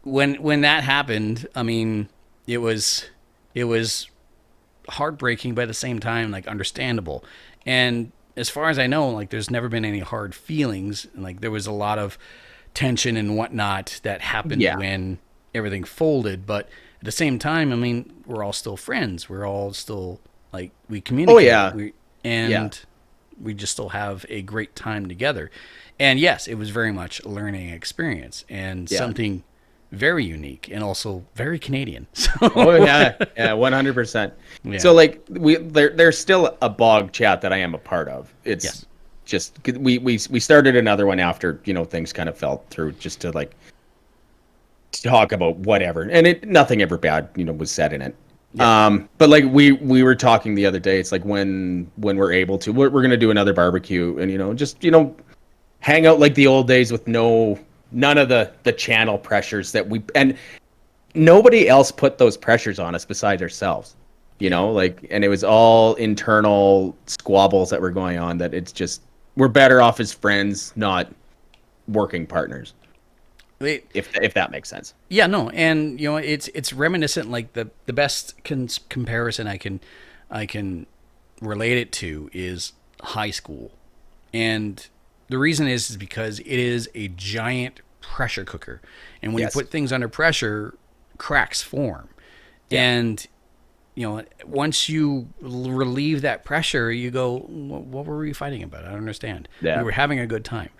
when that happened, I mean, it was heartbreaking, but at the same time, like understandable. And as far as I know, like there's never been any hard feelings. Like there was a lot of tension and whatnot that happened when everything folded. But at the same time, I mean, we're all still friends. We're all still like we communicate. We just still have a great time together. And yes, it was very much a learning experience and something very unique and also very Canadian. So. 100%. Yeah. So like there's still a blog chat that I am a part of. It's just we started another one after things kind of fell through, just to like talk about whatever, and nothing ever bad was said in it. But like we were talking the other day, it's like when we're able to, we're gonna do another barbecue and just hang out like the old days with none of the channel pressures and nobody else put those pressures on us besides ourselves, like, and it was all internal squabbles that were going on, that it's just, we're better off as friends, not working partners. If that makes sense. Yeah, no. And it's reminiscent, like the best comparison I can relate it to is high school. And the reason is because it is a giant pressure cooker. And when you put things under pressure, cracks form. Yeah. And, once you relieve that pressure, you go, what were we fighting about? I don't understand. Yeah. We were having a good time.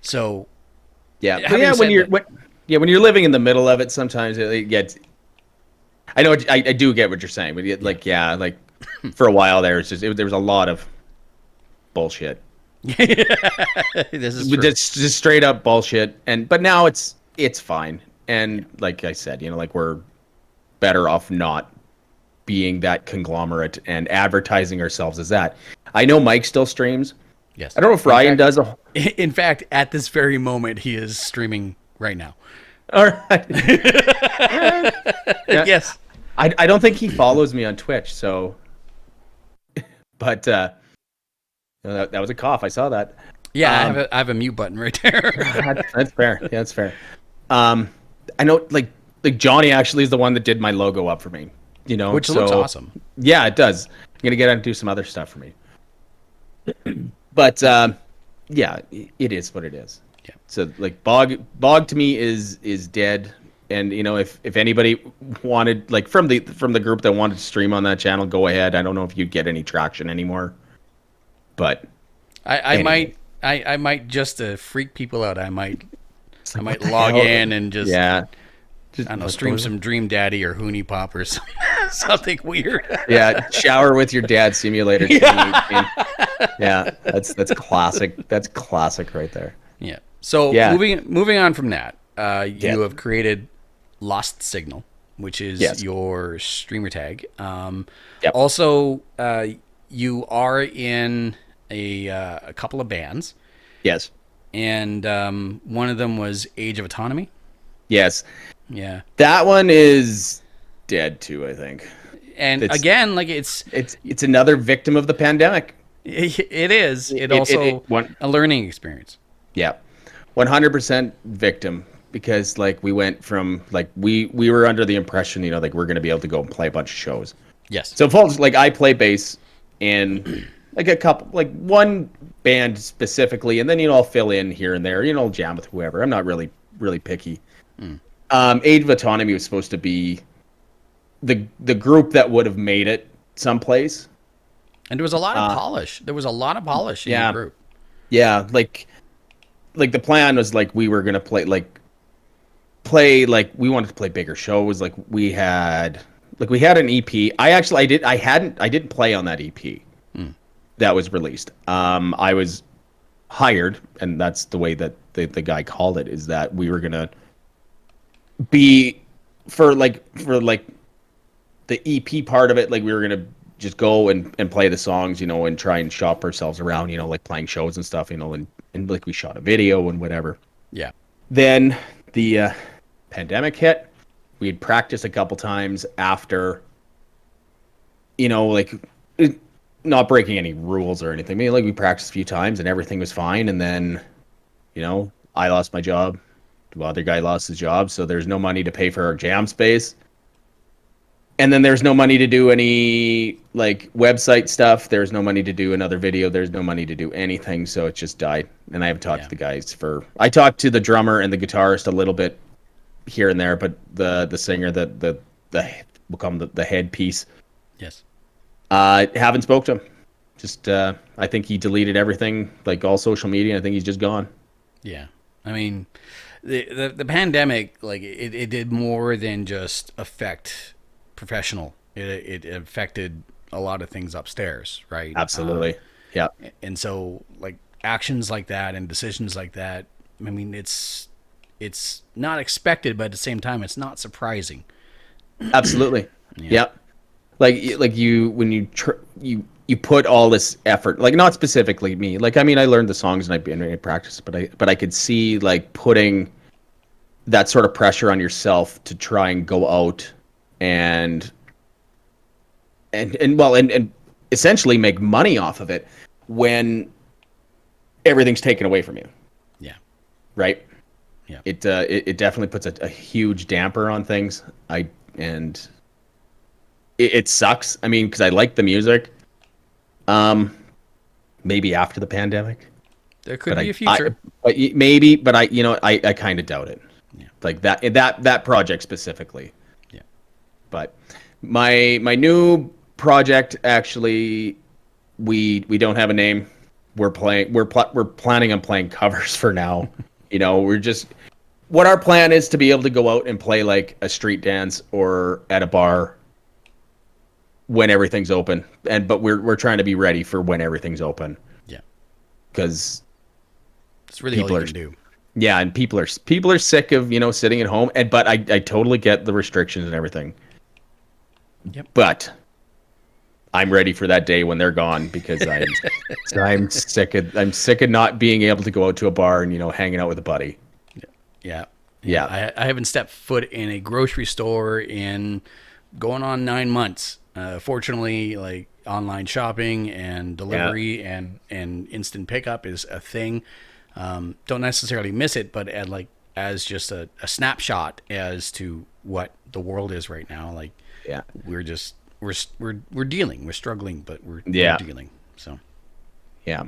So, when you're living in the middle of it, sometimes it gets, I know, I do get what you're saying, but for a while there, there was a lot of bullshit. This is true. Just straight up bullshit, but now it's fine, and like I said, we're better off not being that conglomerate and advertising ourselves as that. I know Mike still streams. Yes, I don't know if Ryan does. In fact, at this very moment, he is streaming right now. All right. Yes, I don't think he follows me on Twitch, so. But that was a cough. I saw that. Yeah, I have a mute button right there. That's fair. Yeah, that's fair. I know, like Johnny actually is the one that did my logo up for me. Which looks awesome. Yeah, it does. I'm gonna get out and do some other stuff for me. But it is what it is. Yeah. So like Bog to me is dead. And if anybody wanted, like from the group that wanted to stream on that channel, go ahead. I don't know if you'd get any traction anymore. But I might just to freak people out. I might log in and just I don't know, stream some Dream Daddy or Hoonie Pop or something weird. Yeah, shower with your dad simulator. Yeah, that's classic. That's classic right there. Yeah. So moving on from that, you have created Lost Signal, which is your streamer tag. Also, you are in a couple of bands. Yes. And one of them was Age of Autonomy. Yes. Yeah. That one is dead too, I think. And again, like it's another victim of the pandemic. It is. It also a learning experience. Yeah. 100% victim, because like we went from like we were under the impression, you know, like we're going to be able to go and play a bunch of shows. Yes. So folks, like I play bass in like a couple, like one band specifically, and then, you know, I'll fill in here and there, you know, jam with whoever. I'm not really picky. Age of Autonomy was supposed to be the group that would have made it someplace. And there was a lot of polish. There was a lot of polish in the group. Yeah, like the plan was like we were gonna play like we wanted to play bigger shows. Like we had an EP. I didn't play on that EP that was released. I was hired, and that's the way that the guy called it, is that we were gonna be for the EP part of it, like we were gonna just go and play the songs, you know, and try and shop ourselves around, you know, like playing shows and stuff, you know, and like we shot a video and whatever. Yeah. Then the pandemic hit. We had practiced a couple times after, you know, like not breaking any rules or anything. I mean, like we practiced a few times and everything was fine. And then, you know, I lost my job. The other guy lost his job. So there's no money to pay for our jam space. And then there's no money to do any like website stuff. There's no money to do another video. There's no money to do anything. So it just died. And I haven't talked to the guys I talked to the drummer and the guitarist a little bit here and there, but the singer, we'll call him the headpiece. Yes. Haven't spoke to him. Just, I think he deleted everything, like all social media. I think he's just gone. Yeah. I mean, the pandemic, like it did more than just affect professional. It affected a lot of things upstairs, right? Absolutely. Yeah. And so like actions like that and decisions like that, I mean, it's not expected, but at the same time, it's not surprising. Absolutely. Yeah. Like you, when you put all this effort, like not specifically me, like, I mean, I learned the songs and I practiced, but I could see like putting that sort of pressure on yourself to try and go out and essentially make money off of it when everything's taken away from you. Yeah. Right. Yeah. It definitely puts a huge damper on things. It sucks. I mean, because I like the music. Maybe after the pandemic, there could be a future. Maybe, but I kind of doubt it. Yeah. Like that project specifically. Yeah. But my new project, actually, we don't have a name. We're planning on playing covers for now. You know, what our plan is to be able to go out and play like a street dance or at a bar when everything's open. But we're trying to be ready for when everything's open. Yeah. Because it's really all you can do. Yeah, and people are sick of, you know, sitting at home, but I totally get the restrictions and everything. Yep. But I'm ready for that day when they're gone, because I'm sick of not being able to go out to a bar and, you know, hanging out with a buddy. Yeah. I haven't stepped foot in a grocery store in going on 9 months. Fortunately, like online shopping and delivery and instant pickup is a thing. Don't necessarily miss it, but as just a snapshot as to what the world is right now. Like, we're dealing. We're struggling, but we're dealing. So, yeah.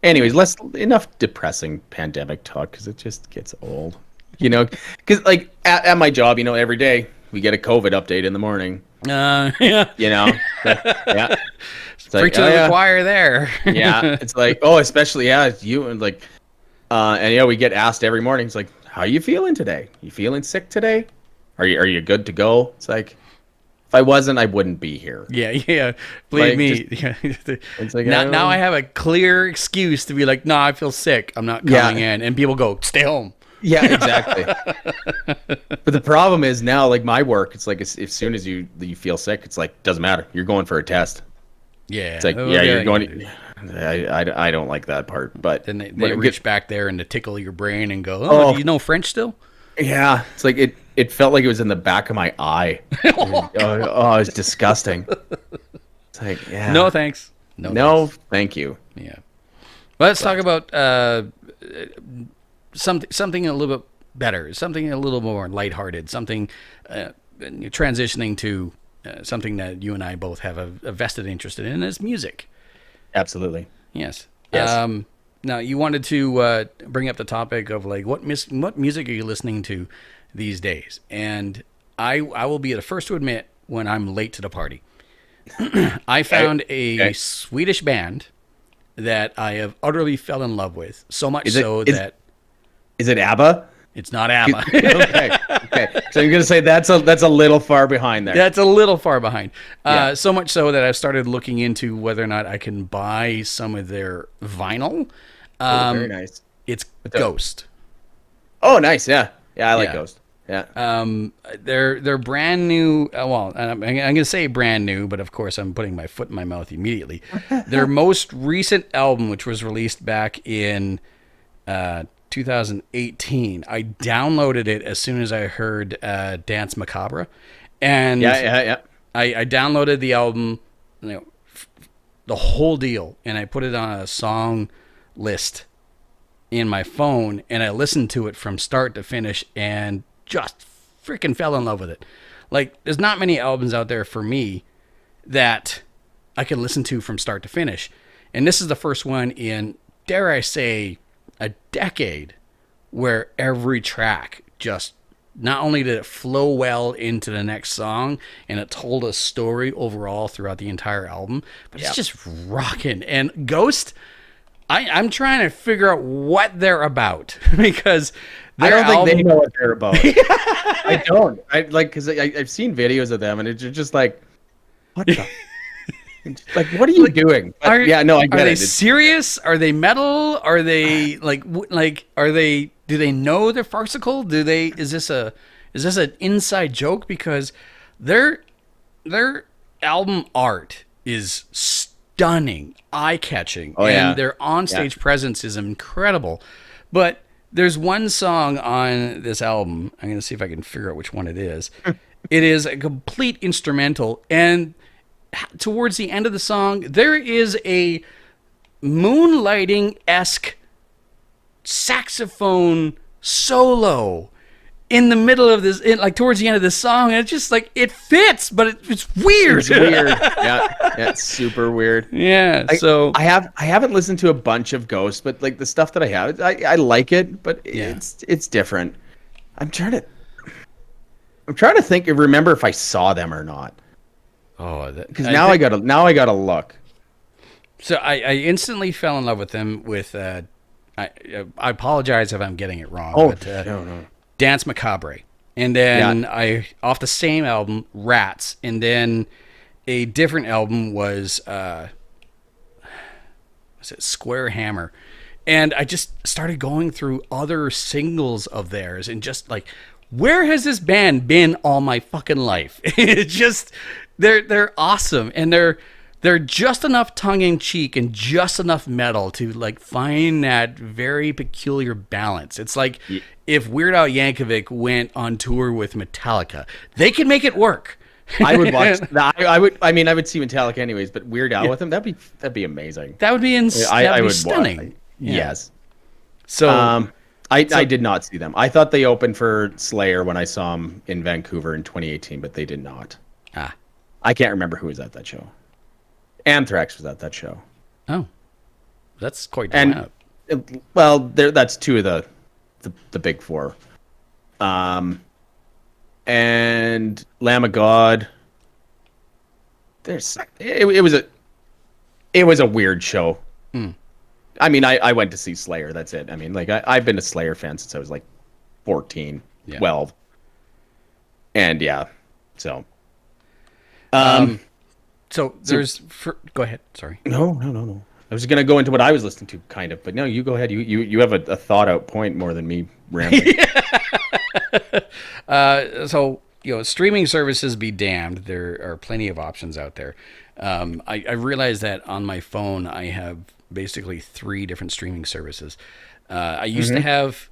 Anyways, enough depressing pandemic talk, because it just gets old. You know, because like at my job, you know, every day we get a COVID update in the morning. Yeah. You know, yeah. It's preach to the choir there. Yeah, it's like, oh, especially you, and like, and we get asked every morning. It's like, how are you feeling today? You feeling sick today? Are you good to go? It's like, if I wasn't, I wouldn't be here. Yeah. Believe me. It's like, now I have a clear excuse to be like, no, I feel sick. I'm not coming in. And people go, stay home. Yeah, exactly. But the problem is now, like my work, it's like as soon as you feel sick, it's like doesn't matter. You're going for a test. Yeah. It's like well, yeah, yeah, you're going. I don't like that part. But Then they when it reach back there and to tickle your brain and go, Oh. do you know French still? yeah, it's like it felt like it was in the back of my eye. Oh, it was disgusting. It's like yeah. No thanks. No, Thanks. thank you. Yeah. Well, let's talk about something a little bit better, something a little more lighthearted, something transitioning to something that you and I both have a vested interest in, is music. Absolutely. Yes. Yes. Now, you wanted to bring up the topic of like what music are you listening to these days? And I will be the first to admit when I'm late to the party. I found a Swedish band that I have utterly fell in love with, so much that is it ABBA? it's not ABBA. Okay. So I'm gonna say that's a little far behind there. That's a little far behind. Yeah. So much so that I've started looking into whether or not I can buy some of their vinyl. Very nice. It's Ghost. Oh, nice. Yeah. Yeah, I like Yeah. Ghost. Yeah. They're brand new. Well, I'm going to say brand new, but of course I'm putting my foot in my mouth immediately. Their most recent album, which was released back in 2018, I downloaded it as soon as I heard Dance Macabre, and Yeah. I downloaded the album, the whole deal, and I put it on a song list in my phone, and I listened to it from start to finish, and just freaking fell in love with it. Like, there's not many albums out there for me that I can listen to from start to finish. And this is the first one in, dare I say, a decade where every track just, not only did it flow well into the next song and it told a story overall throughout the entire album, but it's just rocking. And Ghost, I'm trying to figure out what they're about because I don't think they know what they're about. I don't. Because I've seen videos of them and it's just like, what the? Like, what are you doing? But, I get it. Are they serious? Are they metal? Are they are they? Do they know they're farcical? Is this an inside joke? Because their album art is stunning, eye-catching, and their onstage presence is incredible. But there's one song on this album. I'm going to see if I can figure out which one it is. It is a complete instrumental, and towards the end of the song, there is a moonlighting-esque saxophone solo in the middle of this, towards the end of the song, and it's just like it fits, but it's weird. It's weird. Yeah, it's super weird. Yeah. I haven't listened to a bunch of Ghost, but like the stuff that I have, I like it, but it's different. I'm trying to think and remember if I saw them or not. Oh, because now I gotta look. So I instantly fell in love with them with I apologize if I'm getting it wrong. Oh, but, no. Dance Macabre, and then off the same album, Rats, and then a different album was Square Hammer, and I just started going through other singles of theirs and just like, where has this band been all my fucking life? It's just they're awesome, and they're just enough tongue-in-cheek and just enough metal to like find that very peculiar balance. It's like if Weird Al Yankovic went on tour with Metallica, they can make it work. I would watch. I would see Metallica anyways, but Weird Al with them, that'd be amazing. That would be that'd be stunning. Yes. So I did not see them. I thought they opened for Slayer when I saw them in Vancouver in 2018, but they did not. I can't remember who was at that show. Anthrax was at that show. Oh, that's quite the lineup. Well, that's two of the big four. And Lamb of God. It was a weird show. I mean, I went to see Slayer. That's it. I mean, like I've been a Slayer fan since I was like 14, 12. And so. So there's... go ahead. Sorry. No. I was gonna go into what I was listening to, kind of, but no, you go ahead. You have a thought out point more than me rambling. So, streaming services be damned. There are plenty of options out there. I realize that on my phone, I have basically 3 different streaming services. I used to have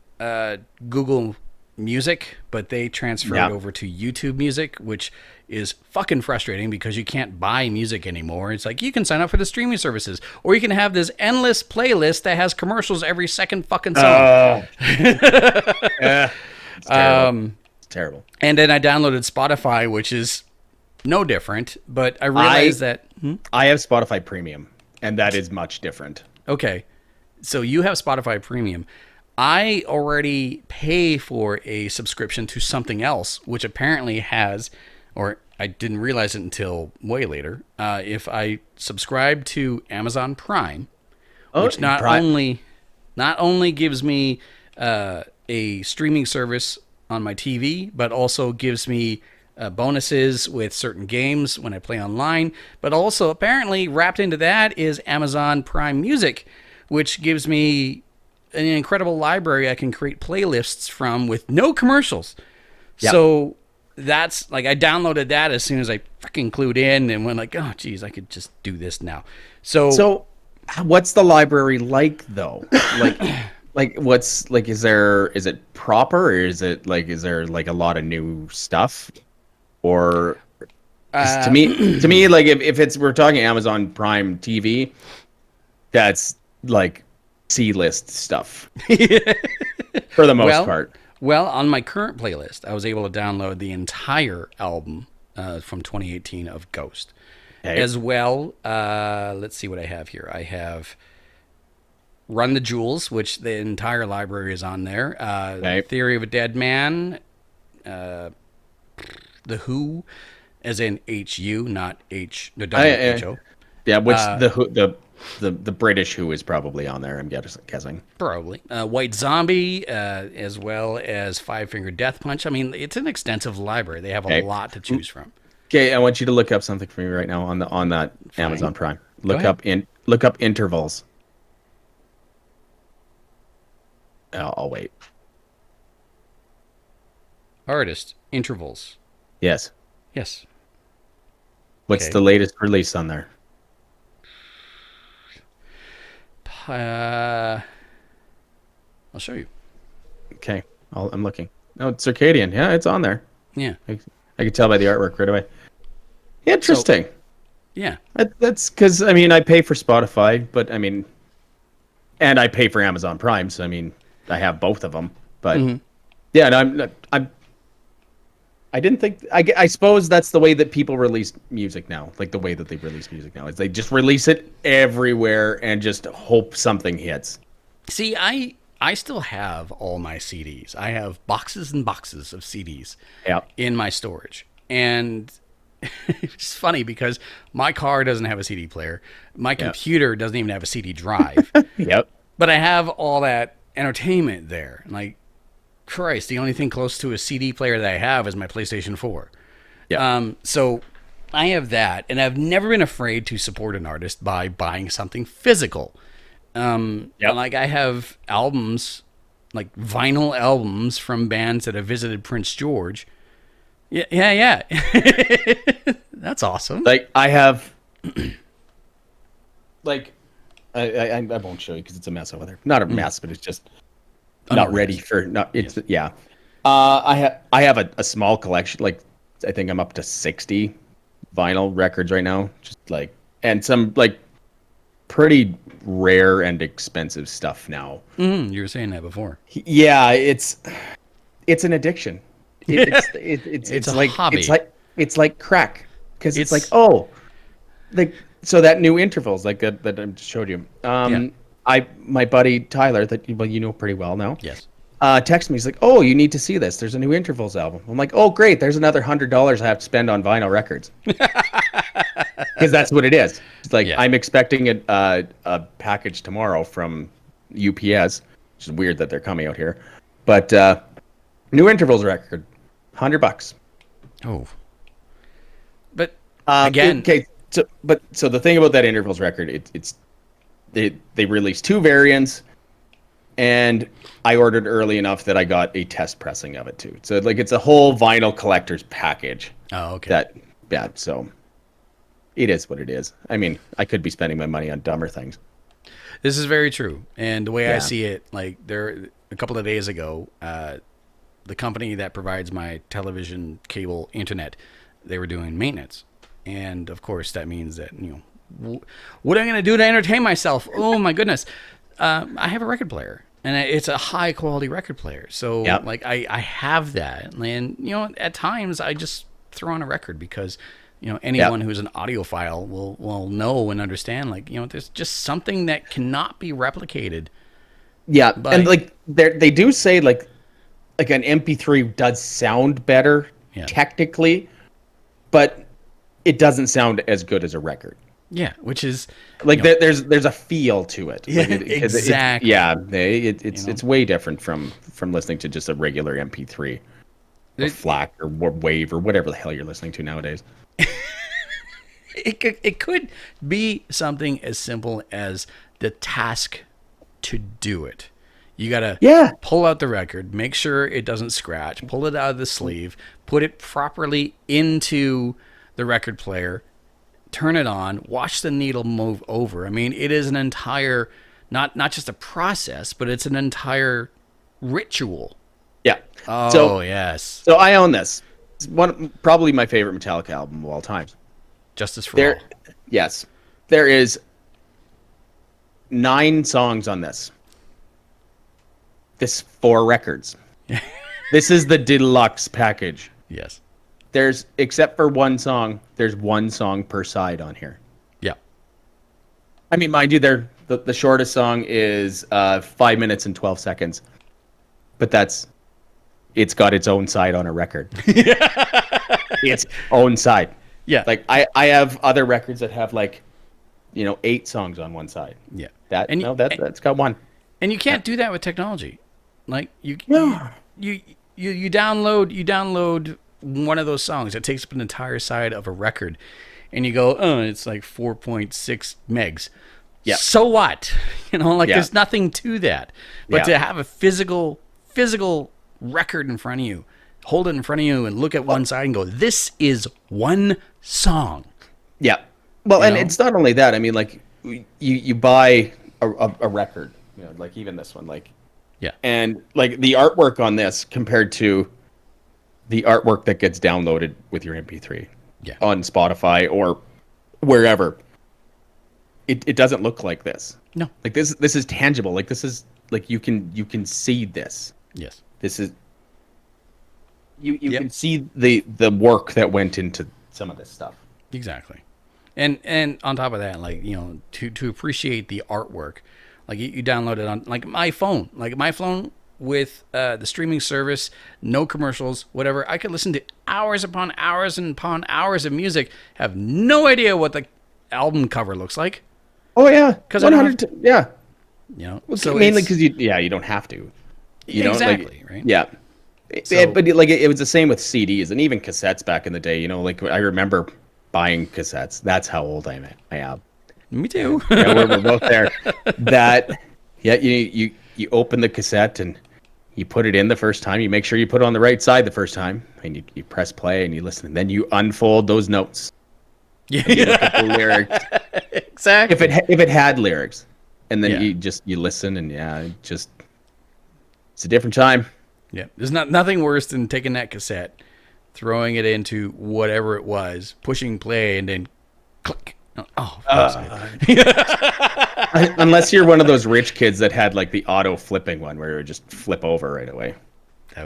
Google Music, but they transferred over to YouTube Music, which is fucking frustrating because you can't buy music anymore. It's like you can sign up for the streaming services, or you can have this endless playlist that has commercials every second fucking song. Yeah, it's terrible. It's terrible. And then I downloaded Spotify, which is no different, but I realized that I have Spotify Premium, and that is much different. Okay, so you have Spotify Premium. I already pay for a subscription to something else, which apparently has, or I didn't realize it until way later. If I subscribe to Amazon Prime, which not only gives me a streaming service on my TV, but also gives me bonuses with certain games when I play online. But also, apparently, wrapped into that is Amazon Prime Music, which gives me an incredible library I can create playlists from with no commercials. Yep. So that's like, I downloaded that as soon as I freaking clued in and went like, oh geez, I could just do this now. So what's the library like though? Like what's like, is it proper, or is there like a lot of new stuff? Or to me, like if we're talking Amazon Prime TV, that's like C-list stuff for the most part. Well, on my current playlist, I was able to download the entire album from 2018 of Ghost. Okay. As well, let's see what I have here. I have Run the Jewels, which the entire library is on there. Okay. Theory of a Dead Man, The Who, as in H-U, not W-H-O. Yeah, which the British Who is probably on there, I'm guessing. Probably. White Zombie, as well as Five Finger Death Punch. I mean, it's an extensive library. They have a lot to choose from. Okay, I want you to look up something for me right now on that Fine. Amazon Prime. Look up intervals. I'll wait. Artist intervals. Yes. What's the latest release on there? I'll show you. Okay, I'm looking. Oh, it's Circadian. Yeah, it's on there. Yeah, I could tell by the artwork right away. Interesting. Yeah, that's because I pay for Spotify, but and I pay for Amazon Prime, so I have both of them. But yeah, no, I didn't think. I suppose that's the way that people release music now. Like the way that they release music now is they just release it everywhere and just hope something hits. See, I still have all my CDs. I have boxes and boxes of CDs in my storage. And it's funny because my car doesn't have a CD player. My computer doesn't even have a CD drive. Yep. But I have all that entertainment there. Like, Christ, the only thing close to a CD player that I have is my PlayStation 4. Yeah. So I have that, and I've never been afraid to support an artist by buying something physical. Like I have albums, like vinyl albums from bands that have visited Prince George. Yeah. That's awesome. Like I have, like, I won't show you because it's a mess over there. Not a mess, but it's just not ready for. I have a small collection. Like I think I'm up to 60 vinyl records right now. Just like, and some like pretty rare and expensive stuff now. You were saying that before. Yeah, it's an addiction. It's a like hobby. It's like crack because it's like so that new intervals like that I showed you. My buddy Tyler that you know pretty well now. Yes. Texted me. He's like, "Oh, you need to see this. There's a new intervals album." I'm like, "Oh, great. There's another $100 I have to spend on vinyl records." Because that's what it is. It's like I'm expecting a package tomorrow from UPS, which is weird that they're coming out here. But new intervals record, $100. Oh. But again, So the thing about that intervals record, it's they released 2 variants, and I ordered early enough that I got a test pressing of it too. So like it's a whole vinyl collector's package. Oh, okay. So it is what it is. I mean, I could be spending my money on dumber things. This is very true. And the way I Yeah. see it, like a couple of days ago, the company that provides my television, cable, internet, they were doing maintenance. And of course that means that, what am I going to do to entertain myself? Oh my goodness. I have a record player, and it's a high quality record player. So Yep. like I have that, and at times I just throw on a record because anyone who's an audiophile will know and understand, there's just something that cannot be replicated. Yeah, and like they do say like an MP3 does sound better technically, but it doesn't sound as good as a record. Yeah, which is like there's a feel to it. Yeah, like exactly. It's way different from listening to just a regular MP3 or FLAC or WAVE or whatever the hell you're listening to nowadays. It could be something as simple as the task to do it. You gotta pull out the record, make sure it doesn't scratch, pull it out of the sleeve, put it properly into the record player, turn it on, watch the needle move over. I mean, it is an entire, not just a process, but it's an entire ritual. Yeah. Oh, yes. So I own this. It's probably my favorite Metallica album of all time. Justice for All. Yes. There is 9 songs on this. This 4 records. This is the deluxe package. Yes. There's, except for one song, there's 1 song per side on here. Yeah. I mean, mind you, the shortest song is 5 minutes and 12 seconds. But it's got its own side on a record. Its own side. Yeah. Like I have other records that have 8 songs on one side. Yeah. That's got 1. And you can't do that with technology. Like you download one of those songs that takes up an entire side of a record, and you go, oh, it's like 4.6 megs. Yeah. So what? There's nothing to that. But to have a physical record in front of you, hold it in front of you, and look at one side and go, this is one song. Yeah. Well, and it's not only that. I mean, like you buy a record, like even this one, and like the artwork on this compared to the artwork that gets downloaded with your MP3 on Spotify or wherever, it doesn't look like this. No. Like this is tangible. Like this is like you can see this. Yes. This is you can see the work that went into some of this stuff. Exactly. And on top of that, to appreciate the artwork, you download it on my phone. My phone with the streaming service, no commercials, whatever. I could listen to hours upon hours and upon hours of music, have no idea what the album cover looks like. Oh yeah, because so mainly because you don't have to. Exactly, right? Yeah. But it was the same with CDs and even cassettes back in the day. I remember buying cassettes. That's how old I am. Me too. We're both there. You open the cassette and you put it in the first time. You make sure you put it on the right side the first time, and you press play and you listen. And then you unfold those notes. Yeah. You look at the lyrics. Exactly. If it had lyrics, and then you listen, and it's a different time. Yeah, there's nothing worse than taking that cassette, throwing it into whatever it was, pushing play, and then click. Unless you're one of those rich kids that had the auto flipping one where it would just flip over right away.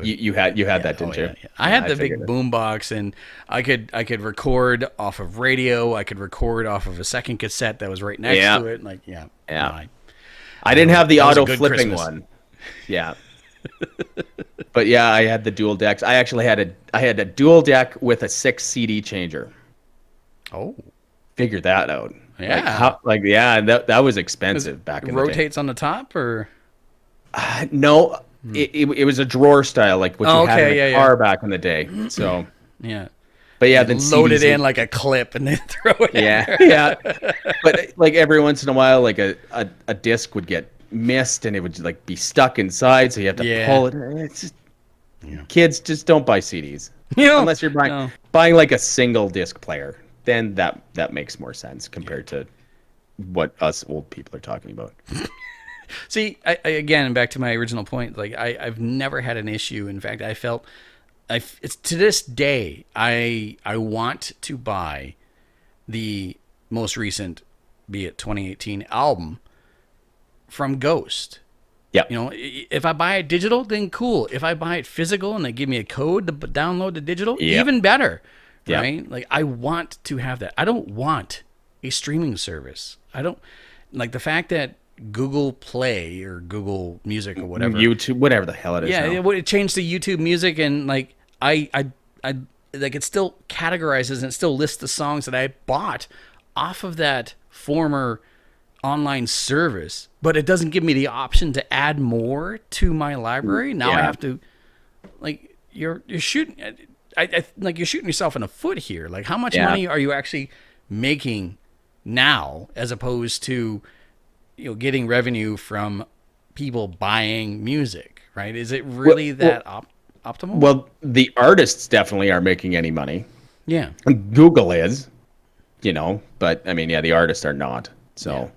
You had that, didn't you? Yeah. I had the big boom box, and I could record off of radio. I could record off of a second cassette that was right next to it. I didn't have the auto flipping Christmas. one. Yeah. But I had the dual decks. I actually had a dual deck with a 6 CD changer. Oh, figure that out. Yeah, that was expensive back in the day. Rotates on the top, or no, it was a drawer style, like what you had in a car back in the day. So yeah, But yeah, They then load it CDs in like a clip and then throw it. yeah, yeah. But like every once in a while, like a disc would get missed and it would like be stuck inside, so you have to Yeah. pull it. It's just, kids, just don't buy CDs unless you're buying like a single disc player. Then that makes more sense compared to what us old people are talking about. See, I again, back to my original point, like I've never had an issue. In fact, it's to this day, I want to buy the most recent, be it 2018 album from Ghost. Yeah. You know, if I buy it digital, then cool. If I buy it physical and they give me a code to download the digital, even better. Yep. Right? Like I want to have that. I don't want a streaming service. I don't like the fact that Google Play or Google Music or whatever, YouTube, whatever the hell it is. yeah, now. it changed to YouTube Music, and like I like it still categorizes and it still lists the songs that I bought off of that former online service, but it doesn't give me the option to add more to my library. Now I have to, like, you're shooting. I like you're shooting yourself in the foot here. Like, how much money are you actually making now, as opposed to getting revenue from people buying music, right? Is it really optimal? Well, the artists definitely aren't making any money. Yeah. Google is, but I mean, the artists are not. So,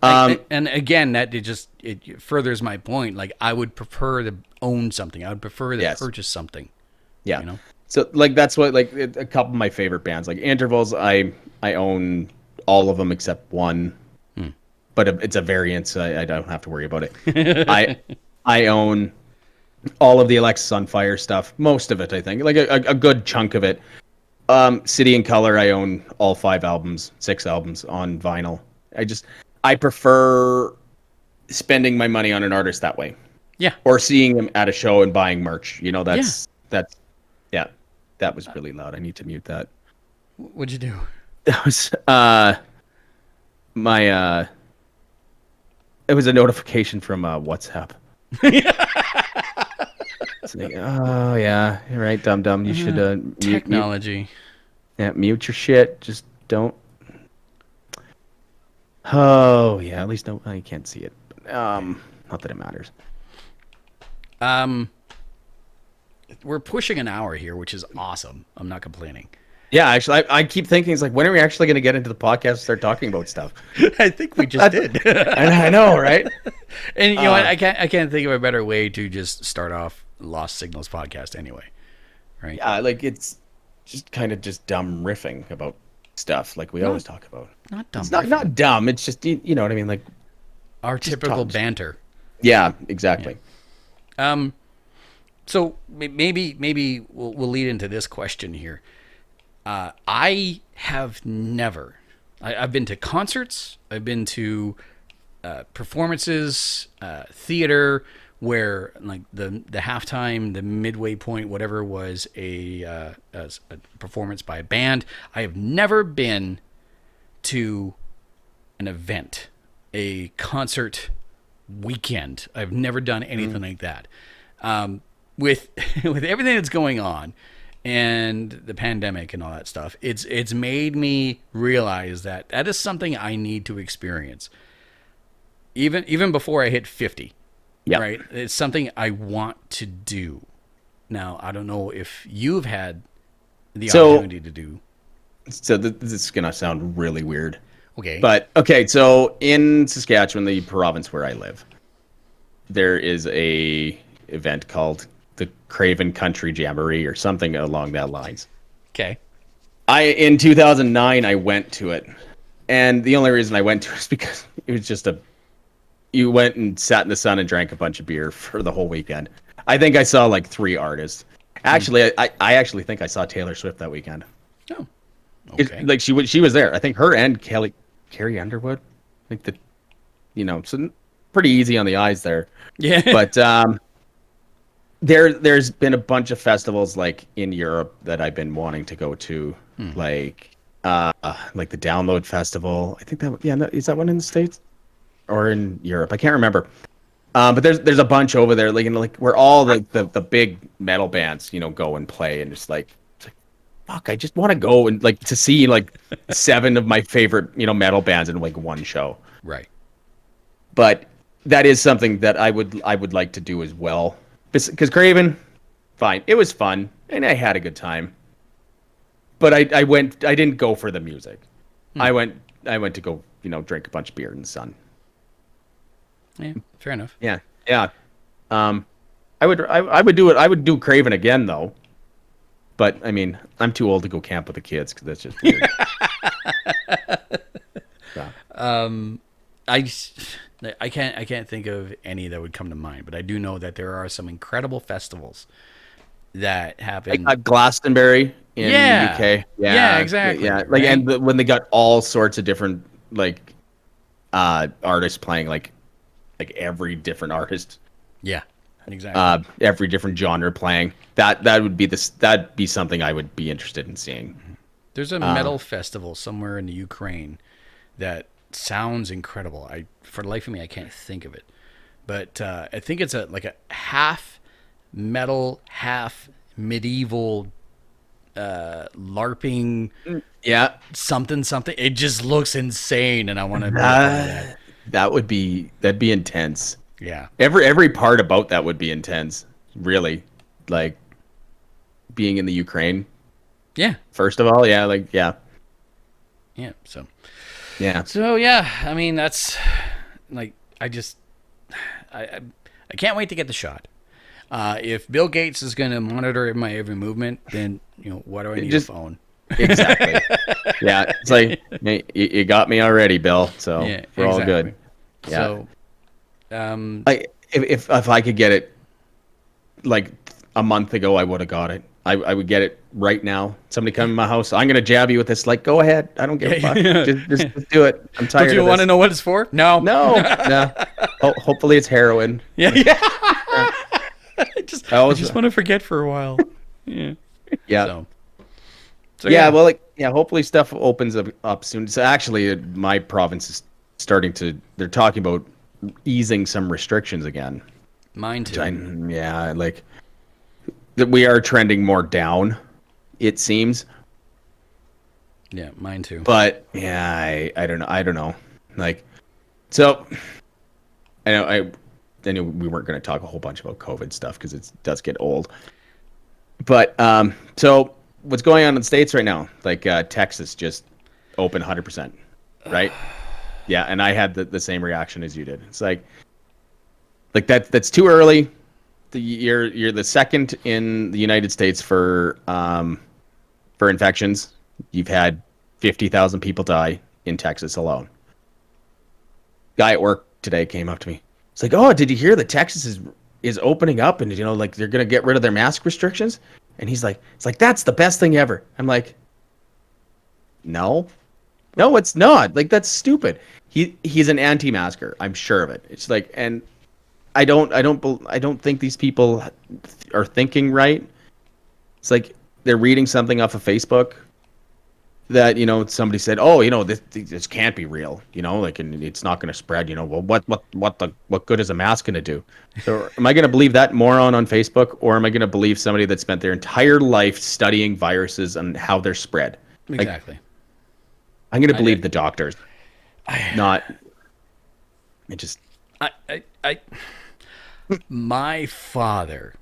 and again, that it furthers my point. Like, I would prefer to own something. I would prefer to purchase something. Yeah. So, like, that's what, like, a couple of my favorite bands, like Intervals, I own all of them except one. But it's a variant, so I don't have to worry about it. I own all of the Alexis on Fire stuff, most of it, I think, like a good chunk of it. City and Color, I own all 6 albums on vinyl. I prefer spending my money on an artist that way. Yeah. Or seeing them at a show and buying merch. That was really loud. I need to mute that. What'd you do? That was my it was a notification from WhatsApp. It's like, oh yeah, you're right, dum. You should technology. Mute your shit. Just don't. Oh yeah, at least I can't see it. Not that it matters. We're pushing an hour here, which is awesome. I'm not complaining. Yeah, actually, I keep thinking, it's like, when are we actually going to get into the podcast and start talking about stuff? I think we just did. I know, right? And you know what? I can't think of a better way to just start off Lost Signals podcast anyway, right? Yeah, like, it's just kind of just dumb riffing about stuff like we always talk about. Not dumb. It's not dumb. It's just, you know what I mean? Like, our typical banter. Yeah, exactly. Yeah. So maybe we'll lead into this question here. I have never. I've been to concerts. I've been to performances, theater, where like the halftime, the midway point, whatever, was a performance by a band. I have never been to an event, a concert weekend. I've never done anything like that. With everything that's going on, and the pandemic and all that stuff, it's made me realize that is something I need to experience. Even before I hit 50, right? It's something I want to do. Now, I don't know if you've had the opportunity to do. So this is gonna sound really weird. Okay. But okay, so in Saskatchewan, the province where I live, there is a event called the Craven Country Jamboree or something along that lines. Okay. In 2009 I went to it, and the only reason I went to it is because it was just you went and sat in the sun and drank a bunch of beer for the whole weekend. I think I saw like 3 artists. Actually, I actually think I saw Taylor Swift that weekend. Oh. Okay. Like she was there. I think her and Carrie Underwood. I think so pretty easy on the eyes there. Yeah. But there's been a bunch of festivals like in Europe that I've been wanting to go to, like the Download Festival. I think is that one in the States or in Europe? I can't remember. But there's a bunch over there, like where all the big metal bands go and play, and it's like fuck, I just want to go and like to see like 7 of my favorite, metal bands in like one show. Right. But that is something that I would like to do as well. Because Craven, fine, it was fun and I had a good time. But I didn't go for the music. I went to go, drink a bunch of beer in the sun. Yeah, fair enough. Yeah. I would do it. I would do Craven again though. But I mean, I'm too old to go camp with the kids because that's just weird. I can't think of any that would come to mind, but I do know that there are some incredible festivals that happen. Like Glastonbury in the UK. Yeah, exactly. Yeah, like right? and when they got all sorts of different like artists playing, like every different artist. Yeah, exactly. Every different genre playing. That'd be something I would be interested in seeing. There's a metal festival somewhere in the Ukraine that sounds incredible. For the life of me, I can't think of it, but I think it's like a half metal, half medieval LARPing. Yeah, something. It just looks insane, and I want to be a part of that. that'd be intense. Yeah, Every part about that would be intense. Really, like being in the Ukraine. yeah, First of all, yeah. yeah. So Yeah. I mean that's like I can't wait to get the shot. If Bill Gates is going to monitor my every movement, then why do I need a phone? Exactly. Yeah, it's like hey, you got me already, Bill. So we're all good. Yeah. So, if I could get it like a month ago, I would have got it. I would get it right now. Somebody come in my house, I'm gonna jab you with this. Like, go ahead. I don't give a fuck. Just do it. I'm tired. Don't you want to know what it's for? No. No. Hopefully it's heroin. Yeah. I just want to forget for a while. Yeah. Yeah. So yeah. Well, hopefully stuff opens up soon. So actually, my province is starting to. They're talking about easing some restrictions again. Mine too. Yeah, like that we are trending more down. It seems. Yeah, mine too. But yeah, I don't know. I don't know. Like, so I knew we weren't going to talk a whole bunch about COVID stuff because it does get old. But so what's going on in the States right now? Like Texas just opened 100%, right? Yeah, and I had the same reaction as you did. It's like that's too early. You're the second in the United States for infections. You've had 50,000 people die in Texas alone. Guy at work today came up to me. It's like, oh, did you hear that Texas is opening up and like they're gonna get rid of their mask restrictions? And he's like, it's like that's the best thing ever. I'm like, no, it's not. Like that's stupid. He's an anti-masker. I'm sure of it. It's like, and I don't think these people are thinking right. It's like they're reading something off of Facebook that somebody said, oh, this can't be real, like, and it's not going to spread. Well, what good is a mask going to do? So am I going to believe that moron on Facebook, or am I going to believe somebody that spent their entire life studying viruses and how they're spread? Exactly. Like, I'm going to believe the doctors. My father.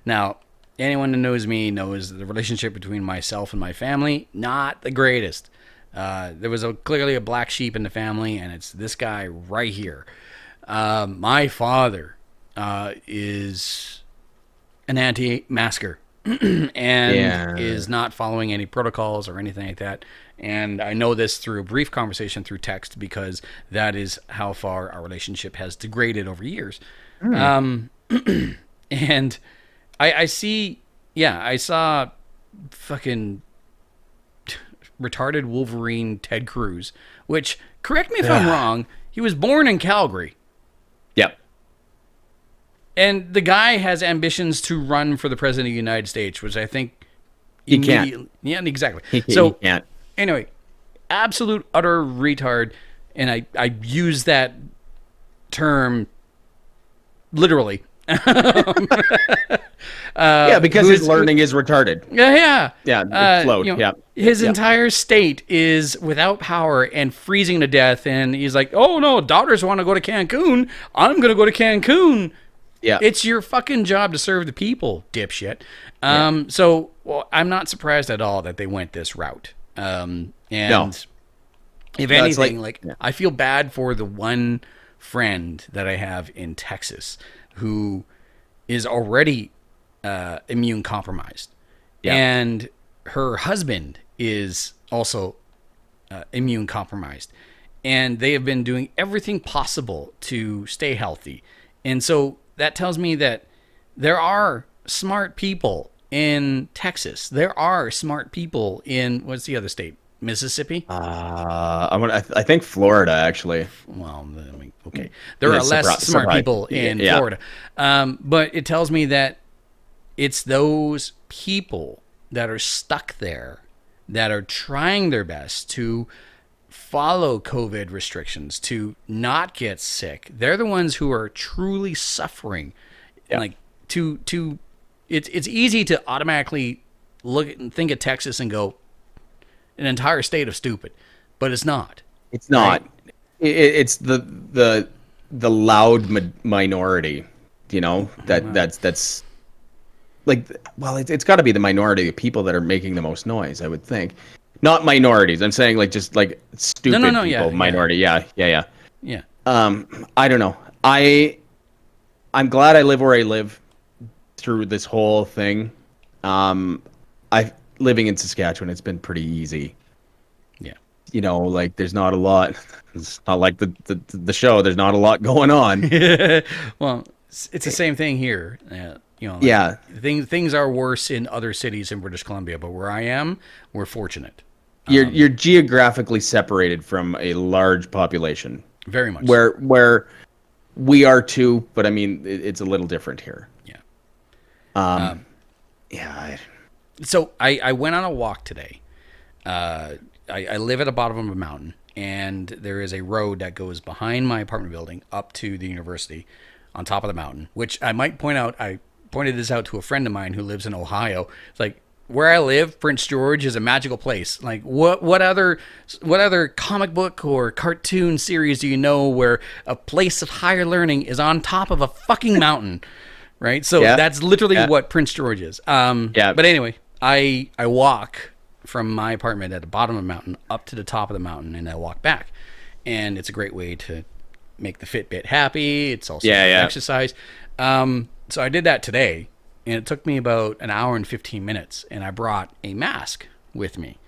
Now, anyone who knows me knows the relationship between myself and my family, not the greatest. There was clearly a black sheep in the family, and it's this guy right here. My father is an anti-masker and is not following any protocols or anything like that. And I know this through a brief conversation through text because that is how far our relationship has degraded over years. And I saw fucking retarded Wolverine Ted Cruz, which, correct me if I'm wrong, he was born in Calgary. Yep. And the guy has ambitions to run for the president of the United States, which I think he can't. Yeah, exactly. He can't. Anyway, absolute utter retard, and I use that term literally. Yeah, because his learning is retarded. Yeah. Yeah, it flowed. Yeah. His Yeah. entire state is without power and freezing to death, and he's like, "Oh no, daughters want to go to Cancun. I'm gonna go to Cancun." Yeah. It's your fucking job to serve the people, dipshit. So I'm not surprised at all that they went this route. And No. if No, it's anything, like- I feel bad for the one friend that I have in Texas who is already immune compromised, and her husband is also immune compromised, and they have been doing everything possible to stay healthy. And so that tells me that there are smart people in Texas. There are smart people in, what's the other state? Mississippi? I think Florida, actually. Well, I mean, okay. There Yeah, are less smart people in Florida. But it tells me that it's those people that are stuck there that are trying their best to follow COVID restrictions, to not get sick. They're the ones who are truly suffering. Yeah. Like it's easy to automatically look at and think of Texas and go, an entire state of stupid, but it's not. It's not. Right? It's the loud minority, you know, that's like, well, it's got to be the minority of people that are making the most noise, I would think. Not minorities. I'm saying like just like stupid people. Yeah, minority. Yeah. Yeah. I don't know. I'm glad I live where I live through this whole thing. Living in Saskatchewan, it's been pretty easy. Yeah. You know, like there's not a lot. It's not like the show. There's not a lot going on. Well, it's the same thing here. You know, like yeah. Things are worse in other cities in British Columbia, but where I am, we're fortunate. You're geographically separated from a large population. Very much. Where we are too, but I mean it's a little different here. Yeah. Yeah. So I went on a walk today. I live at the bottom of a mountain, and there is a road that goes behind my apartment building up to the university on top of the mountain, which I might point out. I pointed this out to a friend of mine who lives in Ohio. It's like, where I live, Prince George is a magical place. Like, what other comic book or cartoon series do you know where a place of higher learning is on top of a fucking mountain? Right? So that's literally what Prince George is. But anyway, I walk from my apartment at the bottom of the mountain up to the top of the mountain, and I walk back. And it's a great way to make the Fitbit happy. It's also exercise. So I did that today, and it took me about an hour and 15 minutes, and I brought a mask with me.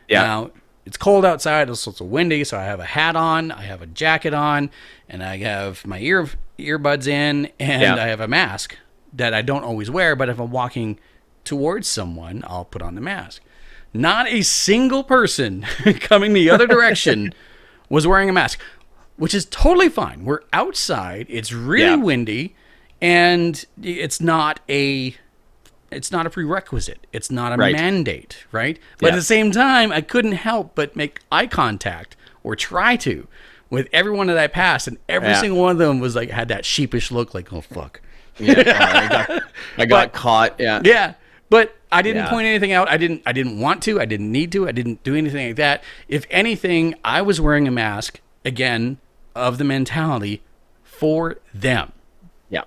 Yeah. Now, it's cold outside, it's also windy, so I have a hat on, I have a jacket on, and I have my earbuds in, and I have a mask that I don't always wear, but if I'm walking towards someone, I'll put on the mask. Not a single person coming the other direction was wearing a mask, which is totally fine. We're outside, it's really windy, and it's not a prerequisite. It's not a mandate, right? But at the same time, I couldn't help but make eye contact or try to with everyone that I passed, and every single one of them was like, had that sheepish look, like, oh fuck. Yeah, I got caught. Yeah. Yeah. But I didn't point anything out. I didn't want to. I didn't need to. I didn't do anything like that. If anything, I was wearing a mask, again, of the mentality for them. Yeah.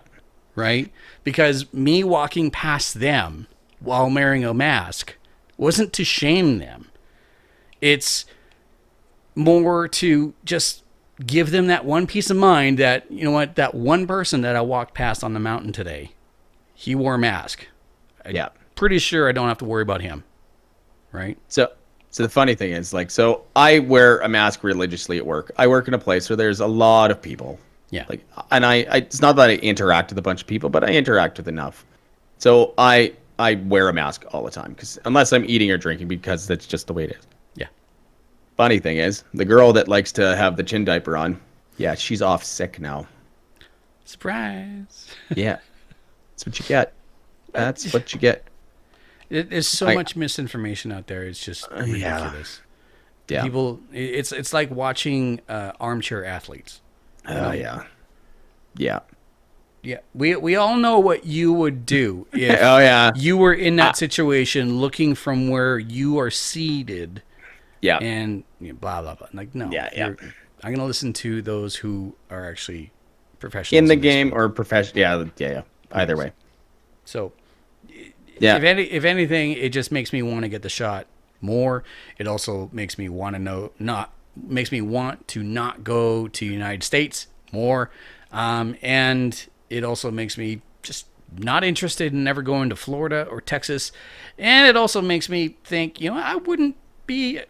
Right? Because me walking past them while wearing a mask wasn't to shame them. It's more to just give them that one peace of mind that, you know what, that one person that I walked past on the mountain today, he wore a mask. I'm pretty sure I don't have to worry about him. Right? So the funny thing is, like, so I wear a mask religiously at work. I work in a place where there's a lot of people. Yeah. Like, and I it's not that I interact with a bunch of people, but I interact with enough. So I wear a mask all the time, because unless I'm eating or drinking, because that's just the way it is. Yeah. Funny thing is, the girl that likes to have the chin diaper on, she's off sick now. Surprise. Yeah. That's what you get. That's what you get. There's so much misinformation out there. It's just ridiculous. Yeah. People, it's like watching armchair athletes. Yeah. Yeah, we all know what you would do if Oh, yeah. you were in that situation, looking from where you are seated, Yeah. and blah blah blah. Like, no, Yeah, yeah. I'm gonna listen to those who are actually professionals In the this game field. or profession. Yeah, yeah, yeah. Either way. So, Yeah. if anything, it just makes me want to get the shot more. It also makes me want to makes me want to not go to the United States more, and it also makes me just not interested in ever going to Florida or Texas, and it also makes me think, I wouldn't be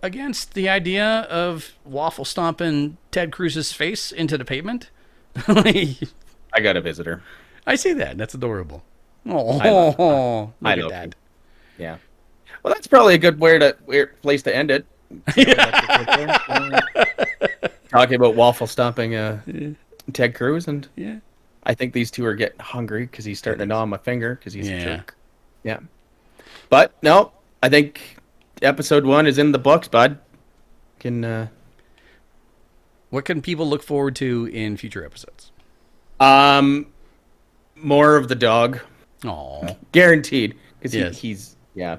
against the idea of waffle stomping Ted Cruz's face into the pavement. I got a visitor. I see that. That's adorable. I love Oh, I look at love that. you. Yeah. Well, that's probably a good weird place to end it. Talking about waffle stomping Ted Cruz, and Yeah. I think these two are getting hungry because he's starting to gnaw on my finger because he's a Yeah. jerk. Yeah. But no, I think episode 1 is in the books, bud. What can people look forward to in future episodes? More of the dog, Oh, guaranteed. Because Yes. he's yeah.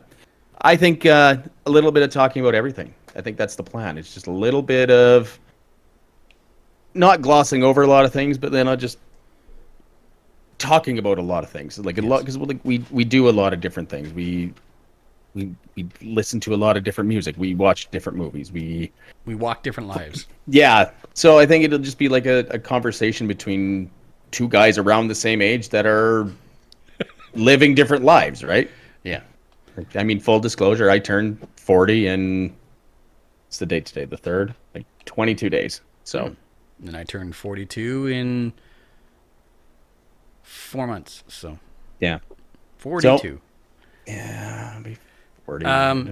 I think a little bit of talking about everything. I think that's the plan. It's just a little bit of not glossing over a lot of things, but then I'll just talking about a lot of things. Like a lot, because we do a lot of different things. We listen to a lot of different music. We watch different movies. we walk different lives. Yeah. So I think it'll just be like a conversation between two guys around the same age that are living different lives, right? Yeah. I mean, full disclosure, I turned 40 and it's the date today, the 3rd, like 22 days. So, And I turned 42 in 4 months. So yeah. 42. Yeah, I'll be 40.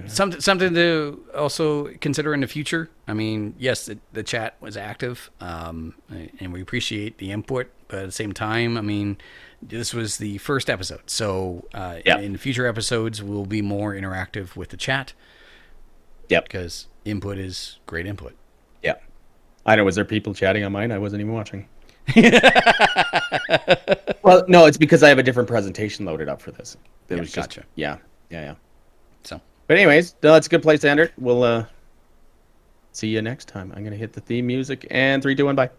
Something to also consider in the future. I mean, yes, the chat was active, and we appreciate the input. But at the same time, I mean, this was the first episode, so in future episodes, we'll be more interactive with the chat. Yep. Because input is great input. Yeah. I know. Was there people chatting on mine? I wasn't even watching. Well, no, it's because I have a different presentation loaded up for this. It was just, gotcha. Yeah. So, But anyways, no, that's a good place to end it. We'll see you next time. I'm going to hit the theme music and 3, 2, 1, bye.